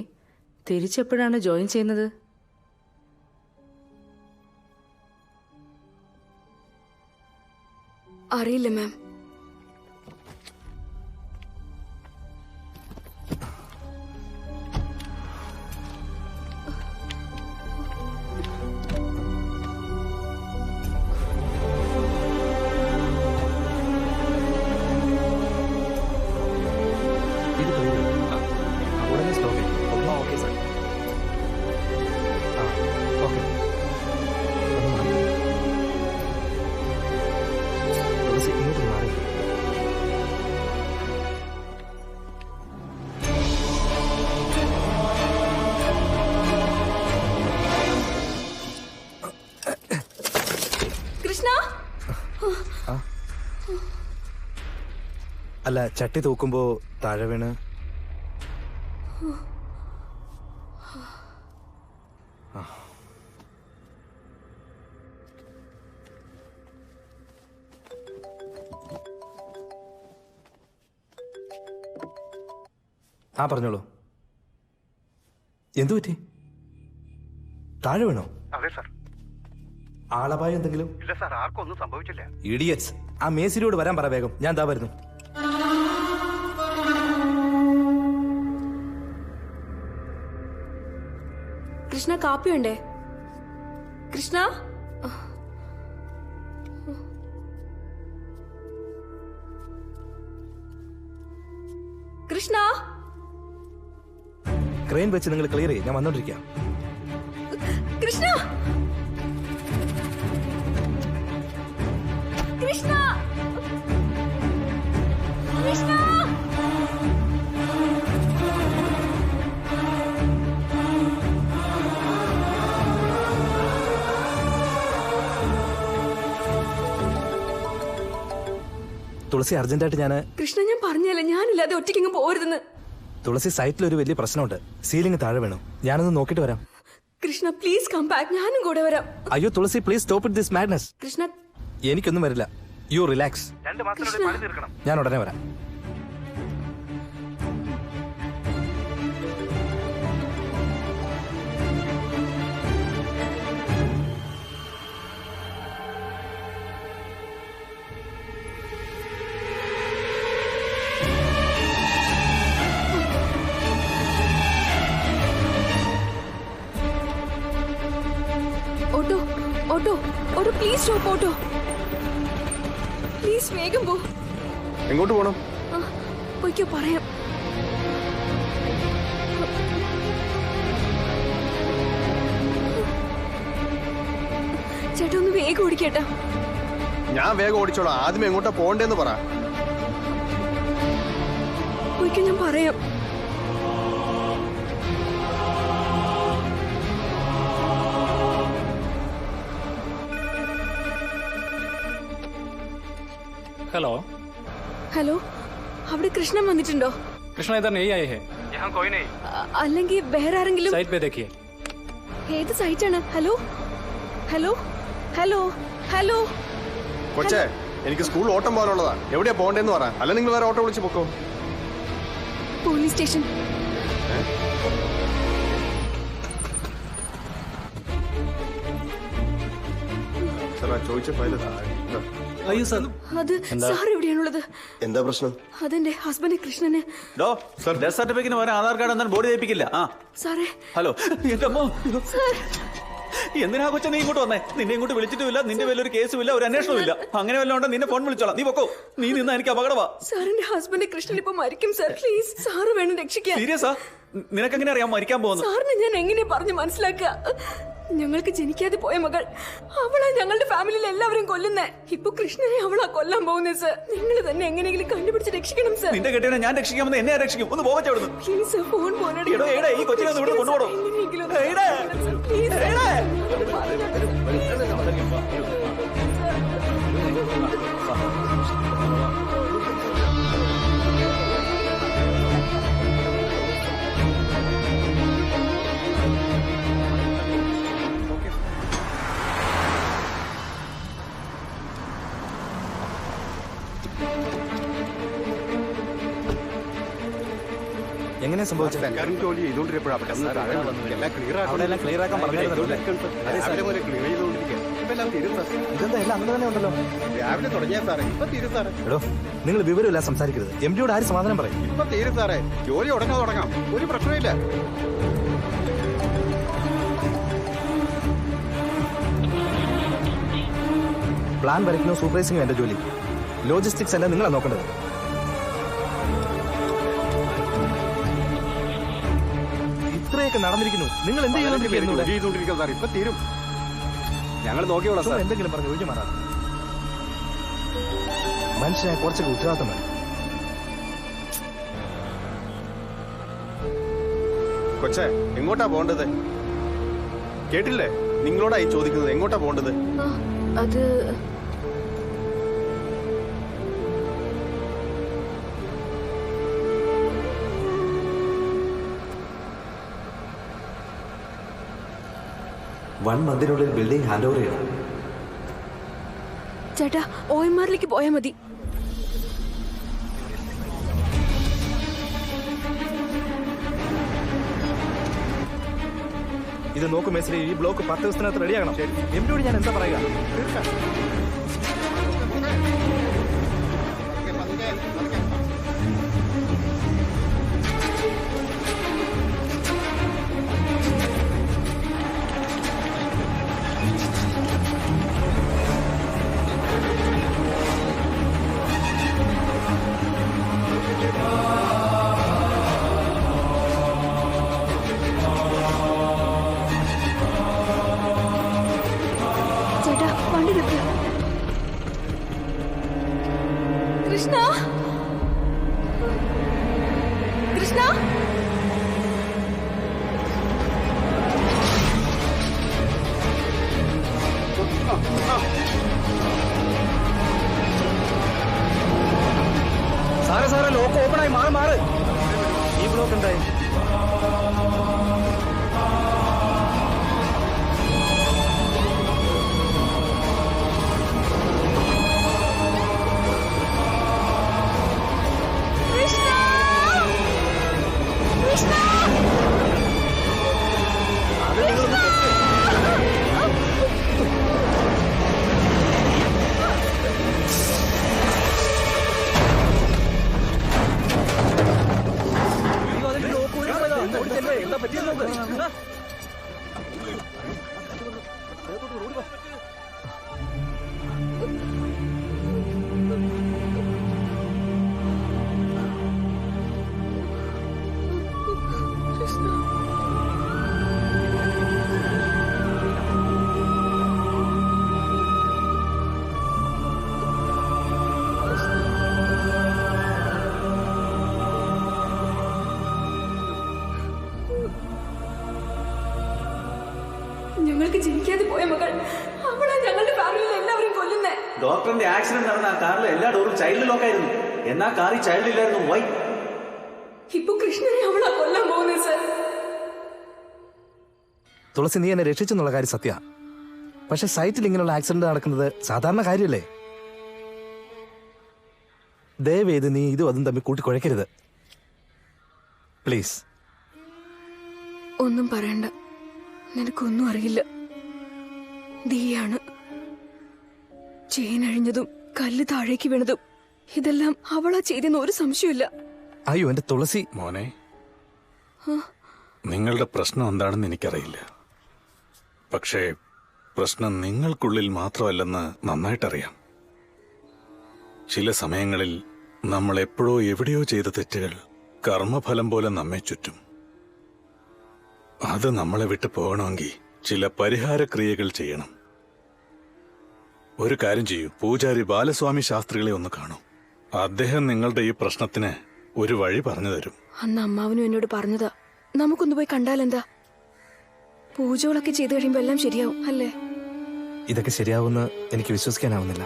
S9: തിരിച്ചെപ്പോഴാണ് ജോയിൻ ചെയ്യുന്നത്?
S2: അറിയില്ല മാം.
S10: അല്ല, ചട്ടി തൂക്കുമ്പോ താഴെ വീണ്. പറഞ്ഞോളൂ. എന്തു പറ്റി? താഴെ വീണോ?
S12: അതെ സാർ.
S10: ആളപായം എന്തെങ്കിലും?
S12: ഇല്ല സാർ, ആർക്കും ഒന്നും സംഭവിച്ചില്ല.
S10: ഇഡിയറ്റ്സ്. ആ മേസിരിയോട് വരാൻ പറ വേഗം. ഞാൻ ദാ വരുന്നു.
S2: കൃഷ്ണ, കാപ്പിയുണ്ടേ? കൃഷ്ണ, കൃഷ്ണ.
S10: ക്രെയിൻ വെച്ച് നിങ്ങൾ ക്ലിയർ ചെയ്യും. ഞാൻ വന്നോണ്ടിരിക്കാം.
S2: കൃഷ്ണ, കൃഷ്ണ, കൃഷ്ണ.
S10: തുളസി, അർജന്റായിട്ട് ഞാൻ.
S2: കൃഷ്ണ, ഞാൻ പറഞ്ഞല്ലേ ഞാനില്ലാതെ ഒറ്റയ്ക്ക് പോരുതെന്ന്.
S10: തുളസി, സൈറ്റിൽ ഒരു വലിയ പ്രശ്നമുണ്ട്. സീലിംഗ് താഴെ വീണു. ഞാനൊന്ന് നോക്കിട്ട് വരാം.
S2: Krishna, please come back. ഞാനും കൂടെ വരാം.
S10: അയ്യോ Thulasi, please stop it this madness.
S2: Krishna,
S10: എനിക്കൊന്നും വരില്ല. You relax. ഞാൻ ഉടനെ വരാം.
S2: Auto, auto, auto, please stop. Auto, please വേഗം പോ.
S14: എങ്ങോട്ട് പോകണം?
S2: പോയിക്കോ, പറയാം. ചേട്ടാ, ഒന്ന് വേഗം ഓടിക്കേട്ടാ.
S14: ഞാൻ വേഗം ഓടിച്ചോളാം. ആദ്യം എങ്ങോട്ടാ പോകണ്ടേന്ന് പറ.
S2: പോയിക്കോ, ഞാൻ പറയാം.
S13: हेलो
S2: ഹലോ, അവിടെ കൃഷ്ണൻ വന്നിട്ടുണ്ടോ?
S13: कृष्णा इधर नहीं आए हैं. यहाँ कोई नहीं.
S2: അല്ലെങ്കിൽ വേറെ ആരെങ്കിലും?
S13: साइड पे देखिए.
S2: ഏത് സൈറ്റാണ്? Hello, hello, hello, hello.
S14: കൊച്ചേ, എനിക്ക് സ്കൂൾ ഓട്ടം പോകാനുള്ളതാ. എവിടെയാ പോകണ്ടേന്ന് പറ, അല്ല നിങ്ങൾ വേറെ ഓട്ടോ വിളിച്ച് പൊക്കോ.
S2: Police station.
S14: ചോദിച്ച ഫയൽ
S2: അയ്യോ സാർ, അത് സാർ എവിടെയാണുള്ളത്?
S15: എന്താ പ്രശ്നം?
S2: അതെന്റെ ഹസ്ബൻഡ് കൃഷ്ണന്.
S3: ഡെത്ത് സർട്ടിഫിക്കറ്റിന് വരെ ആധാർ കാർഡ് എന്നാൽ ബോഡി തേപ്പിക്കില്ല.
S2: സാറേ.
S3: ഹലോ, എന്റെ അമ്മ. എന്തിനാ കൊച്ച നീ ഇങ്ങോട്ട് വന്നേ? നിന്നെ ഇങ്ങോട്ട് വിളിച്ചിട്ടുമില്ല, നിന്റെ പേരിലൊരു കേസും ഇല്ല, ഒരു അന്വേഷണവും ഇല്ല. അങ്ങനെ വല്ലതും ഉണ്ടോ നിന്നെ ഫോൺ വിളിച്ചോളാം. നീ പൊക്കോ, നീ നിന്നാ എനിക്ക് അപകടമാ.
S2: സാറിന്റെ ഹസ്ബൻഡ് കൃഷ്ണൻ ഇപ്പൊ മരിക്കും സാർ. പ്ലീസ് സാറ് വേണം രക്ഷിക്കാൻ.
S3: സീരിയസാ? നിനക്ക് എങ്ങനെ അറിയാം മരിക്കാൻ പോകുന്നു?
S2: സാറിന് ഞാൻ എങ്ങനെ പറഞ്ഞു മനസ്സിലാക്കുക? ഞങ്ങൾക്ക് ജനിക്കാതെ പോയ മകൾ, അവളാ ഞങ്ങളുടെ ഫാമിലിയിൽ എല്ലാവരും കൊല്ലുന്നേ. ഇപ്പൊ കൃഷ്ണനെ അവളാ കൊല്ലാൻ പോകുന്നത് സാർ. നിങ്ങൾ തന്നെ എങ്ങനെയെങ്കിലും കണ്ടുപിടിച്ച് രക്ഷിക്കണം സാർ.
S3: നിന്റെ കെട്ടിയെ ഞാൻ രക്ഷിക്കാമെന്ന് എന്നെ രക്ഷിക്കും. ഒന്ന് പോകട്ടെ അവിടുന്ന്.
S2: പ്ലീസ് സാർ, ഫോൺ
S3: ഈ കൊച്ചിനെ ഒന്ന് ഇവിടെ കൊണ്ടുപോകണം.
S10: എങ്ങനെയാ സംഭവിച്ചത്?
S12: ജോലി ചെയ്തോണ്ടിരിക്കുമ്പോഴാണ്
S10: ഇതെന്താ എല്ലാം അങ്ങനെ തന്നെ ഉണ്ടല്ലോ.
S12: രാവിലെ തുടങ്ങിയ സാറേ, ഇപ്പൊ തീരും സാറേ.
S10: എടോ, നിങ്ങൾ വിവരമില്ല സംസാരിക്കരുത്. എംഡിയോട് ആര് സമാധാനം പറയും?
S12: ഇപ്പൊ തീരും സാറേ, ജോലി ഉടനെ തുടങ്ങാം, ഒരു പ്രശ്നമില്ല.
S10: പ്ലാൻ വരയ്ക്കുന്നു, സൂപ്പർവൈസിംഗ് എന്റെ ജോലി. ലോജിസ്റ്റിക്സ് എല്ലാം നിങ്ങളാണ് നോക്കേണ്ടത്. ഇത്രയൊക്കെ നടന്നിരിക്കുന്നു, നിങ്ങൾ എന്ത്
S12: ചെയ്തോണ്ടിരിക്കുന്നു സാർ? ഇപ്പൊ തീരും, ഞങ്ങൾ നോക്കിയോളാം സാർ.
S10: എന്തെങ്കിലും പറഞ്ഞു ഒഴിഞ്ഞു മാറാം. മനുഷ്യനായ കുറച്ചൊക്കെ ഉത്തരവാദിത്തം വേണം.
S14: കൊച്ചേ, എങ്ങോട്ടാ പോകേണ്ടത്? കേട്ടില്ലേ? നിങ്ങളോടായി ചോദിക്കുന്നത്, എങ്ങോട്ടാ പോകേണ്ടത്?
S2: അത്
S10: വൺ മന്തിനുള്ളിൽ ബിൽഡിംഗ് ഹാൻഡ് ഓവർ ചെയ്യണം.
S2: ചേട്ടാ, OMRലേക്ക് പോയാൽ മതി.
S10: ഇത് നോക്കും മേസ്ത്രി, ഈ ബ്ലോക്ക് 10 ദിവസത്തിനകത്ത് റെഡിയാകണം. എംഡിയോട് ഞാൻ എന്താ പറയുക?
S2: ചേട്ടാ, വണ്ടി നിർത്തുക. കൃഷ്ണ, കൃഷ്ണ,
S10: സാറേ ലോക്ക് ഓപ്പണായി. മാറ്. ഈ ബ്ലോക്ക് എന്തായി? എന്താ പറ്റിയെന്ന് നോക്ക്.
S2: ഞങ്ങൾക്ക് ജനിക്കാതെ പോയ മകൾ, അവളാ ഞങ്ങളുടെ ഫാമിലിയിൽ എല്ലാവരും കൊല്ലുന്നേ.
S3: ഡോക്ടറിന്റെ ആക്സിഡന്റ് നടന്ന ആ കാറിലെ എല്ലാ ഡോറും ചൈൽഡ് ലോക്കായിരുന്നു. എന്നാ കാറിൽ ചൈൽഡ് ഇല്ലായിരുന്നു. വൈ?
S2: ഇപ്പൊ കൃഷ്ണനെ അവളാ കൊല്ലാൻ പോകുന്നത് സർ.
S10: തുളസി, നീ എന്നെ രക്ഷിച്ചെന്നുള്ള കാര്യം സത്യ. പക്ഷെ സൈറ്റിൽ ഇങ്ങനെയുള്ള ആക്സിഡന്റ് നടക്കുന്നത് സാധാരണ കാര്യമല്ലേ? ദയവേത് നീ ഇതും അതും തമ്മിൽ കൂട്ടിക്കുഴയ്ക്കരുത് പ്ലീസ്.
S2: ഒന്നും പറയണ്ട, നിനക്കൊന്നും അറിയില്ല. ദിയാണ്. ചെയിൻ അഴിഞ്ഞതും കല്ല് താഴേക്ക് വീണതും ഇതെല്ലാം അവളാ ചെയ്തെന്ന് ഒരു സംശയമില്ല.
S10: അയ്യോ എന്റെ തുളസി.
S4: മോനെ, നിങ്ങളുടെ പ്രശ്നം എന്താണെന്ന് എനിക്കറിയില്ല. പക്ഷേ പ്രശ്നം നിങ്ങൾക്കുള്ളിൽ മാത്രമല്ലെന്ന് നന്നായിട്ടറിയാം. ചില സമയങ്ങളിൽ നമ്മൾ എപ്പോഴോ എവിടെയോ ചെയ്ത തെറ്റുകൾ കർമ്മഫലം പോലെ നമ്മെ ചുറ്റും. അത് നമ്മളെ വിട്ടു പോകണമെങ്കിൽ ചില പരിഹാരക്രിയകൾ ചെയ്യണം. ഒരു കാര്യം ചെയ്യൂ, പൂജാരി ബാലസ്വാമി ശാസ്ത്രികളെ ഒന്ന് കാണൂ. അദ്ദേഹം നിങ്ങളുടെ ഈ പ്രശ്നത്തിന് ഒരു വഴി പറഞ്ഞു തരും.
S2: അന്ന് അമ്മാവനും എന്നോട് പറഞ്ഞതാ, നമുക്കൊന്ന് പോയി കണ്ടാലെന്താ? പൂജകളൊക്കെ ചെയ്തു കഴിയുമ്പോ എല്ലാം ശരിയാവും അല്ലേ?
S10: ഇതൊക്കെ ശരിയാവുമെന്ന് എനിക്ക് വിശ്വസിക്കാനാവുന്നില്ല.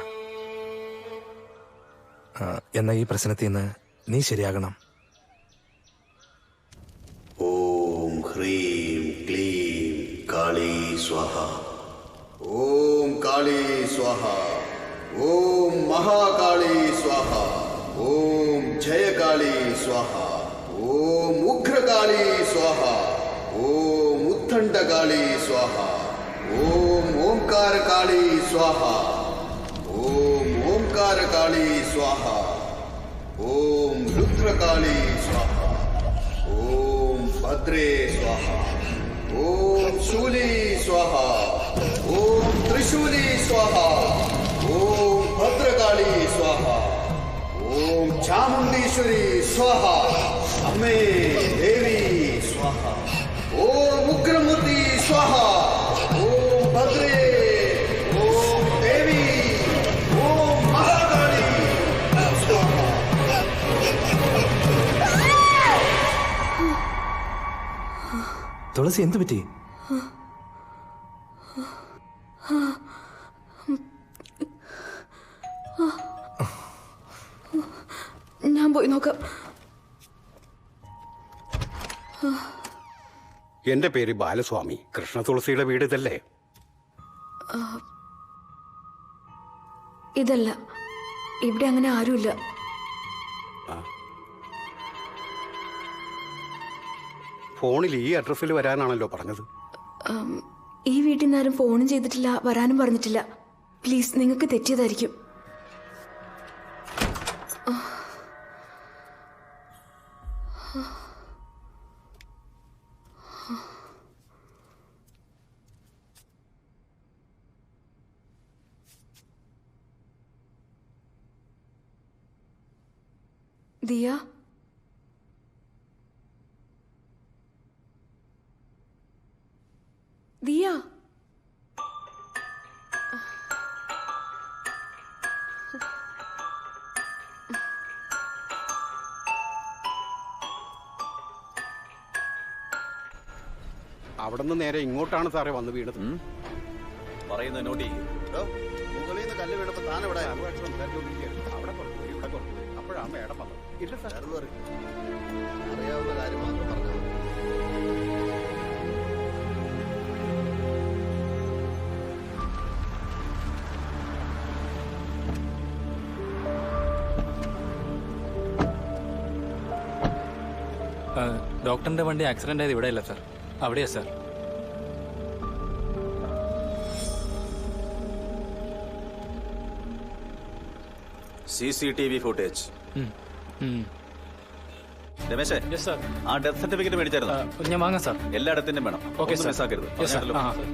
S10: എന്നാ ഈ പ്രശ്നത്തിൽ നിന്ന് നീ ശരിയാകണം.
S8: ഓം ഹ്രീം ക്ലീം കാളി സ്വാഹ. ഓം കാളി സ്വാഹ. ഓം മഹാകാളി സ്വാഹ. ഓം ജയകാളി സ്വാഹ. ഓം ഉഗ്രകാളി സ്വാഹ. ഓം ഉത്ഥണ്ഡകാളി സ്വാഹ. ഓം ഓംകാരകാളി സ്വാഹ. ഓം ഓംകാരകാളി സ്വാഹ. ഓം രുദ്രകാളി സ്വാഹ. ഓം ഭദ്രേ സ്വാഹ. ഓം ശൂലി സ്വാഹ. ഓം ത്രിശൂലി സ്വാഹ. ഓം ഭദ്രകാളി സ്വാഹ. ഓം ചാമുണ്ടീശ്വരി സ്വാഹ. അമ്മേ ദേവി സ്വാഹ. ഓം ഉഗ്രമൂർത്തി സ്വാഹ. ഓം ഭദ്രേ. ഓം ദേവി. ഓം മഹാകാളി സ്വാഹ.
S10: തുളസി എന്തു പറ്റി?
S2: ഞാൻ പോയി നോക്കാം.
S12: എന്റെ പേര് ബാലസ്വാമി. കൃഷ്ണ തുളസിയുടെ വീട് ഇതല്ലേ?
S2: ഇതല്ല, ഇവിടെ അങ്ങനെ ആരുമില്ല.
S12: ഫോണിൽ ഈ അഡ്രസ്സിൽ വരാനാണല്ലോ പറഞ്ഞത്.
S2: ഈ വീട്ടിൽ നിന്ന് ആരും ഫോണും ചെയ്തിട്ടില്ല, വരാനും പറഞ്ഞിട്ടില്ല. പ്ലീസ്, നിങ്ങൾക്ക് തെറ്റിയതായിരിക്കും. ദിയ, ദിയ,
S12: അവിടെ നിന്ന് നേരെ ഇങ്ങോട്ടാണ് സാറേ വന്ന് വീണത്.
S3: പറയുന്നത് നോട്ട് ചെയ്യും.
S8: മുകളിൽ നിന്ന് കല്ല് വീണപ്പോ താൻ ഇവിടെ
S12: അവിടെ കുറച്ചു ഇവിടെ കുറച്ചു. അപ്പോഴാണ് മേഡം വന്നത്. ഇല്ല സാർ,
S8: അറിയാവുന്ന കാര്യം മാത്രം പറഞ്ഞാൽ മതി.
S13: ഡോക്ടറിന്റെ വണ്ടി ആക്സിഡന്റ് ആയത് ഇവിടെയല്ല സാർ, അവിടെയാ സാർ.
S3: CCTV footage. രമേശേ, ആ ഡെത്ത് സർട്ടിഫിക്കറ്റ് മേടിച്ചായിരുന്നു?
S13: ഞാൻ വാങ്ങാം സാർ.
S3: എല്ലാ ഡെത്തിന്റെയും വേണം.
S13: Okay sir.
S3: മിസ്സാക്കരുത്.
S13: Yes, sir.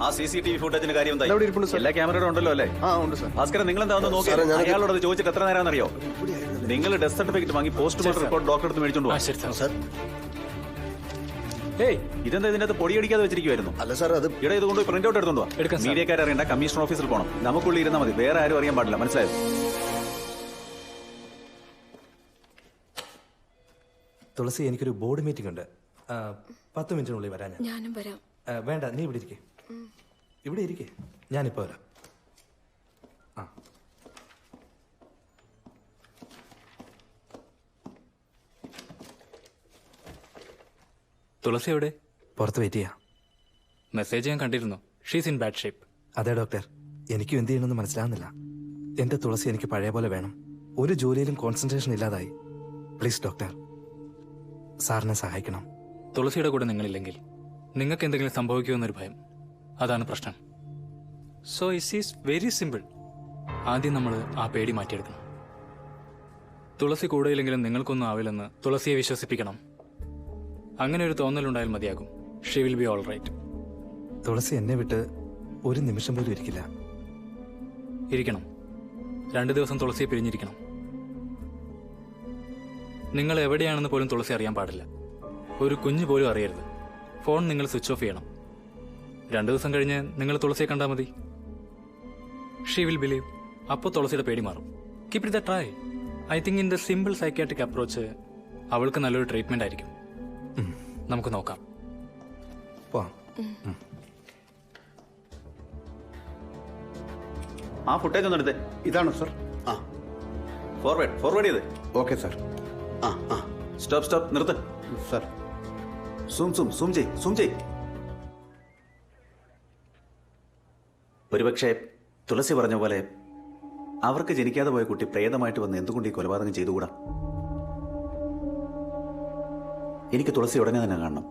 S3: ആ CCTV ഫുട്ടേജിന്റെ കാര്യം എന്തായി? എല്ലാ ക്യാമറയും ഉണ്ടല്ലോ അല്ലേ? ഭാസ്കരൻ, നിങ്ങൾ എന്താ നോക്കി? അയാളോട് അത് ചോദിച്ചിട്ട് എത്ര നേരം അറിയോ? നിങ്ങൾ ഡെത്ത് സർട്ടിഫിക്കറ്റ് വാങ്ങി പോസ്റ്റ്മോർട്ടം റിപ്പോർട്ട് ഡോക്ടറെ അടുത്ത് മേടിച്ചോണ്ട് പോകാം. ഇതെന്താ ഇതിനകത്ത് പൊടിയടിക്കാതെ വെച്ചിരിക്കുവായിരുന്നു?
S8: അല്ല സാർ, അത്
S3: ഇവിടെ ഇതുകൊണ്ട് പ്രിന്റ് ഔട്ട് എടുത്തോണ്ടോ? മീഡിയക്കാർ അറിയണ്ട, കമ്മീഷണർ ഓഫീസിൽ പോകണം. നമുക്കുള്ളിൽ ഇരുന്നാൽ മതി, വേറെ ആരും അറിയാൻ പാടില്ല. മനസ്സിലായോ?
S10: തുളസി, എനിക്കൊരു ബോർഡ് മീറ്റിംഗ് ഉണ്ട്. 10 മിനിറ്റിനുള്ളിൽ വരാൻ ഞാൻ.
S2: ഞാനും വരാം.
S10: വേണ്ട, നീ ഇവിടെ ഇരിക്കേ. ഇവിടെ ഇരിക്കേ, ഞാനിപ്പോ വരാം.
S13: തുളസി എവിടെ?
S10: പുറത്ത് വെയിറ്റ് ചെയ്യാം.
S13: മെസ്സേജ് ഞാൻ കണ്ടിരുന്നു. She's in bad shape.
S10: അതെ ഡോക്ടർ, എനിക്കും എന്ത് ചെയ്യണമെന്ന് മനസ്സിലാവുന്നില്ല. എന്റെ തുളസി എനിക്ക് പഴയ പോലെ വേണം. ഒരു ജോലിയിലും കോൺസെൻട്രേഷൻ ഇല്ലാതായി. പ്ലീസ് ഡോക്ടർ, സാറിനെ സഹായിക്കണം.
S13: തുളസിയുടെ കൂടെ നിങ്ങളില്ലെങ്കിൽ നിങ്ങൾക്ക് എന്തെങ്കിലും സംഭവിക്കുമെന്നൊരു ഭയം, അതാണ് പ്രശ്നം. So it is very simple. ആദ്യം നമ്മൾ ആ പേടി മാറ്റിയെടുക്കണം. തുളസി കൂടെയില്ലെങ്കിലും നിങ്ങൾക്കൊന്നും ആവില്ലെന്ന് തുളസിയെ വിശ്വസിപ്പിക്കണം. അങ്ങനെ ഒരു തോന്നലുണ്ടായാൽ മതിയാകും. She will be all right.
S10: Thulasi എന്നെ വിട്ട് ഒരു നിമിഷം പോലും ഇരിക്കില്ല.
S13: ഇരിക്കണം. 2 ദിവസം തുളസിയെ പിരിഞ്ഞിരിക്കണം. നിങ്ങൾ എവിടെയാണെന്ന് പോലും തുളസി അറിയാൻ പാടില്ല. ഒരു കുഞ്ഞു പോലും അറിയരുത്. ഫോൺ നിങ്ങൾ സ്വിച്ച് ഓഫ് ചെയ്യണം. 2 ദിവസം കഴിഞ്ഞ് നിങ്ങൾ തുളസിയെ കണ്ടാൽ മതി. She will believe. അപ്പോൾ തുളസിയുടെ പേടി മാറും. Keep it the try. I think in the simple psychiatric approach അവൾക്ക് നല്ലൊരു ട്രീറ്റ്മെന്റ് ആയിരിക്കും. നമുക്ക് നോക്കാം.
S3: ആ ഫുട്ടേജ് ഒന്ന് എടുത്തേ.
S12: ഇതാണോ സർ?
S3: ആ, ഫോർവേഡ് ചെയ്ത്.
S12: Okay sir.
S3: സ്റ്റോപ്പ് നിർത്ത്
S12: സർ.
S3: സൂം ചെയ്. ഒരുപക്ഷെ തുളസി പറഞ്ഞ പോലെ അവർക്ക് ജനിക്കാതെ പോയ കുട്ടി പ്രേതമായിട്ട് വന്ന് എന്തുകൊണ്ട് ഈ കൊലപാതകം ചെയ്തുകൂടാ? എനിക്ക് തുളസി ഉടനെ തന്നെ കാണണം.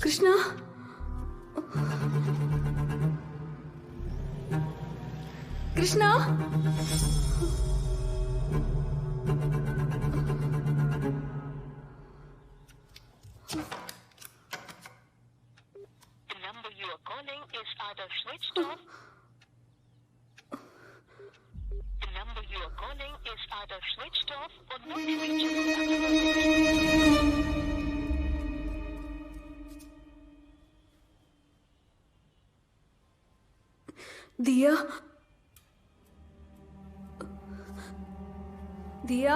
S2: കൃഷ്ണ, കൃഷ്ണ, ദിയ, ദിയ,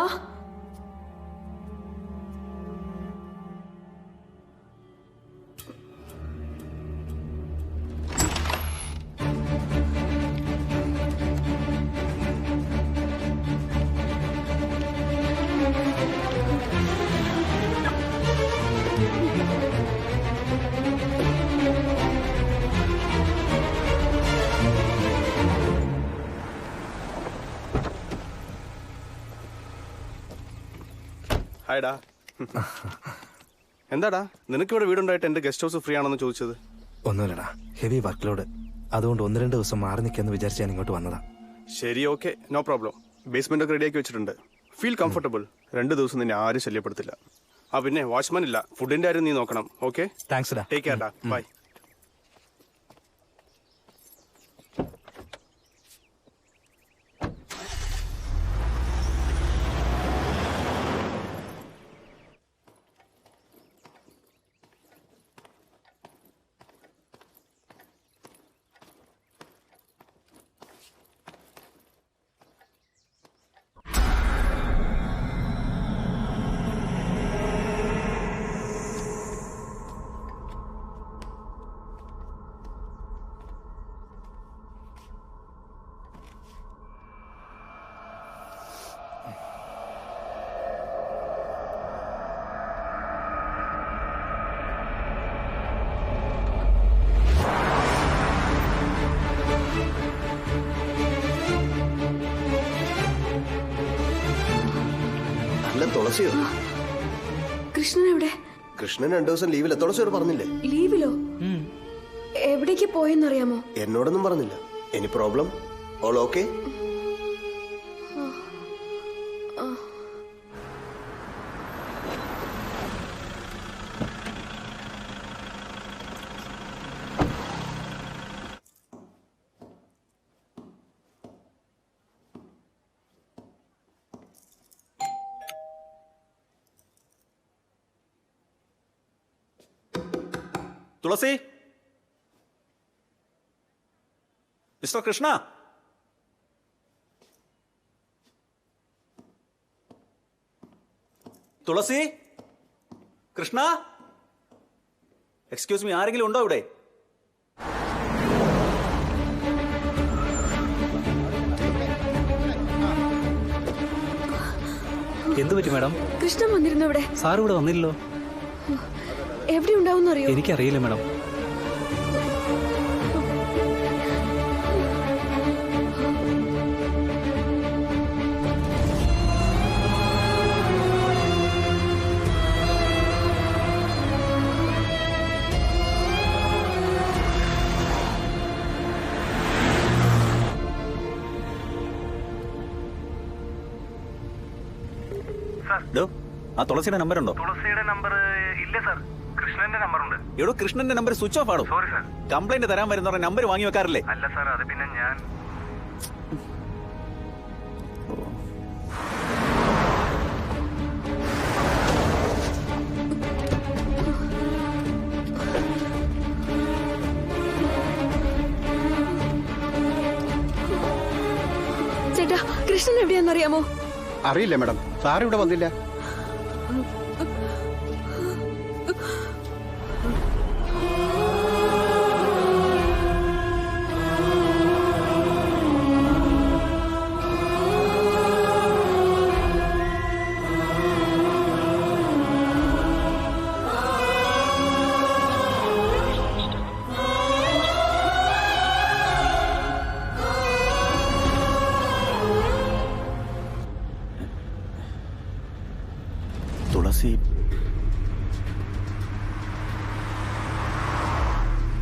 S14: ഹായ്ടാ. എന്താടാ നിനക്കിവിടെ വീടുണ്ടായിട്ട് എന്റെ ഗസ്റ്റ് ഹൗസ് ഫ്രീ ആണെന്ന് ചോദിച്ചത്?
S10: ഒന്നുമില്ലടാ, ഹെവി വർക്ക് ലോഡ്. അതുകൊണ്ട് 1-2 ദിവസം മാറി നിൽക്കാന്ന് വിചാരിച്ച് ഞാൻ ഇങ്ങോട്ട് വന്നതാ.
S14: ശരി, ഓക്കെ, നോ പ്രോബ്ലം. ബേസ്മെന്റ് ഒക്കെ റെഡിയാക്കി വെച്ചിട്ടുണ്ട്. Feel comfortable. 2 ദിവസം നിന്നെ ആരും ശല്യപ്പെടുത്തില്ല. പിന്നെ വാച്ച്മാൻ ഇല്ല. ഫുഡിന്റെ കാര്യം നീ നോക്കണം. ഓക്കെ,
S10: താങ്ക്സ് ഡാ.
S14: ടേക്ക് കെയർ ഡാ. ബൈ.
S15: തുളസിയോ?
S2: കൃഷ്ണൻ എവിടെ?
S15: കൃഷ്ണൻ 2 ദിവസം ലീവില്ല. തുളസിയോട് പറഞ്ഞില്ലേ?
S2: ലീവിലോ? എവിടേക്ക് പോയെന്നറിയാമോ?
S15: എന്നോടൊന്നും പറഞ്ഞില്ല. Any problem? All okay?
S3: Thulasi, mister Krishna, Thulasi, Krishna, excuse me, ആരെങ്കിലും ഉണ്ടോ ഇവിടെ?
S17: എന്തു പറ്റി മാഡം?
S2: കൃഷ്ണൻ വന്നിരുന്നു ഇവിടെ.
S17: സാർ ഇവിടെ വന്നില്ലല്ലോ.
S2: എവിടെ ഉണ്ടാവും അറിയോ?
S13: എനിക്കറിയില്ല മാഡം.
S3: ആ തുളസിയുടെ നമ്പർ ഉണ്ടോ?
S17: തുളസിയുടെ നമ്പർ ഇല്ല സർ. കൃഷ്ണന്റെ നമ്പർ ഉണ്ട്.
S3: എടോ കൃഷ്ണന്റെ നമ്പർ സ്വിച്ച് ഓഫ് ആണോ?
S17: Sorry sir.
S3: കംപ്ലൈന്റ് തരാൻ വരുന്നവരുടെ നമ്പർ വാങ്ങി വെക്കാറില്ലേ?
S17: അല്ല സാർ, അത് പിന്നെ ഞാൻ
S2: ചേട്ടാ, കൃഷ്ണൻ എവിടെയാണെന്നറിയാമോ?
S12: അറിയില്ല മാഡം. സാർ ഇവിടെ വന്നില്ല.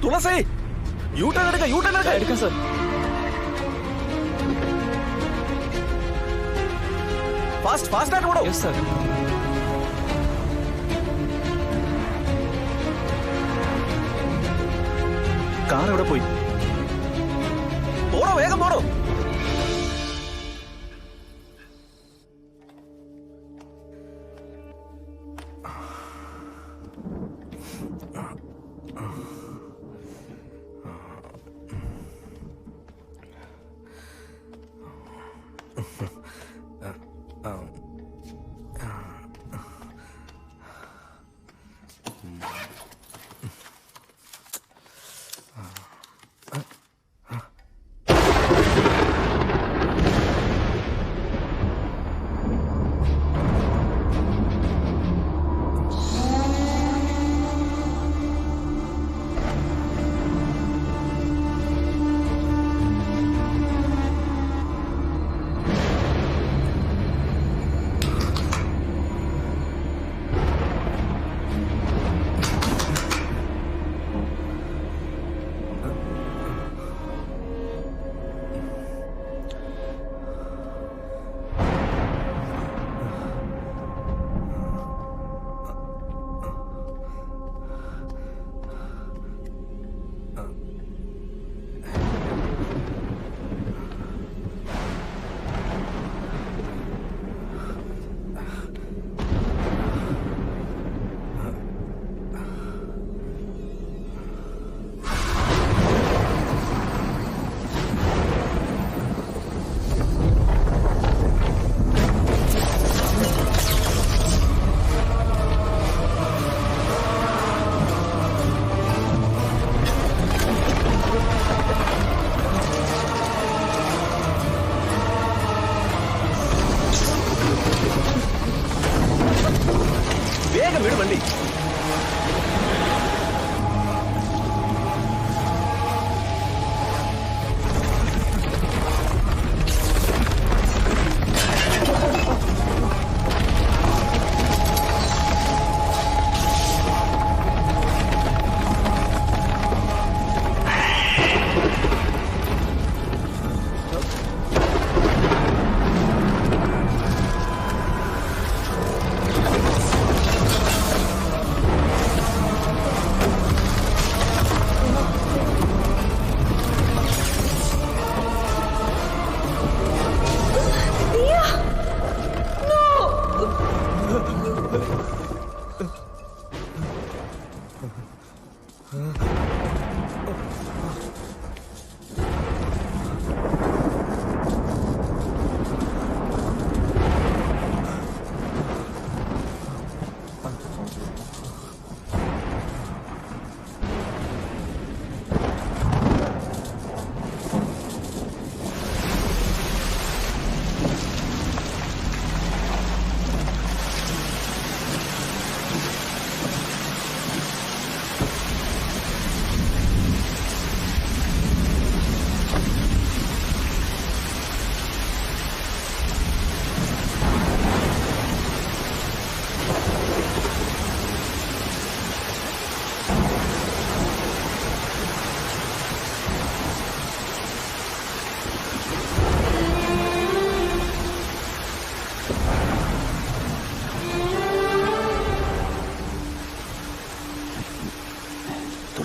S3: തുളസി യൂട്ടേൺ എടുക്ക, യൂട്ടേൺ എടുക്കാം സർ. ഫാസ്റ്റ് ആയിട്ട് ഓടോ.
S13: Yes sir.
S3: കാർ എവിടെ പോയി? പോടോ, വേഗം പോടോ.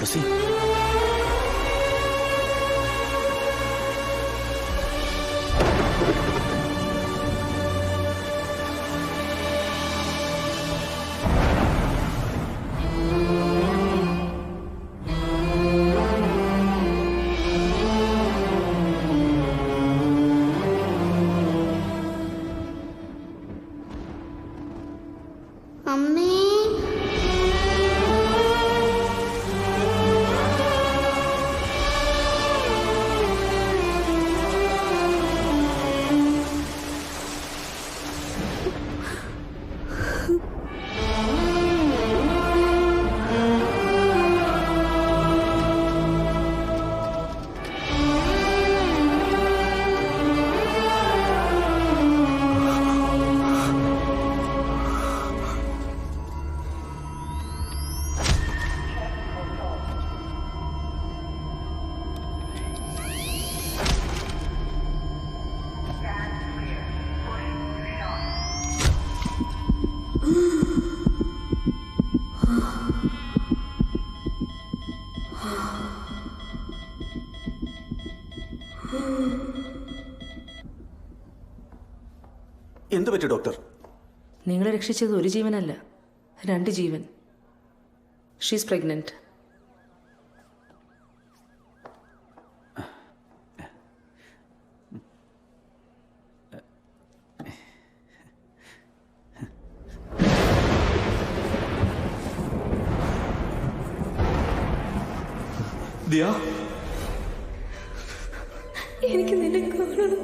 S3: തുളസി
S6: അമ്മേ
S3: എന്തു പറ്റി ഡോക്ടർ?
S9: നിങ്ങളെ രക്ഷിച്ചത് ഒരു ജീവനല്ല, 2 ജീവൻ. She's pregnant.
S11: എനിക്ക് നിന്നെ കാണണം.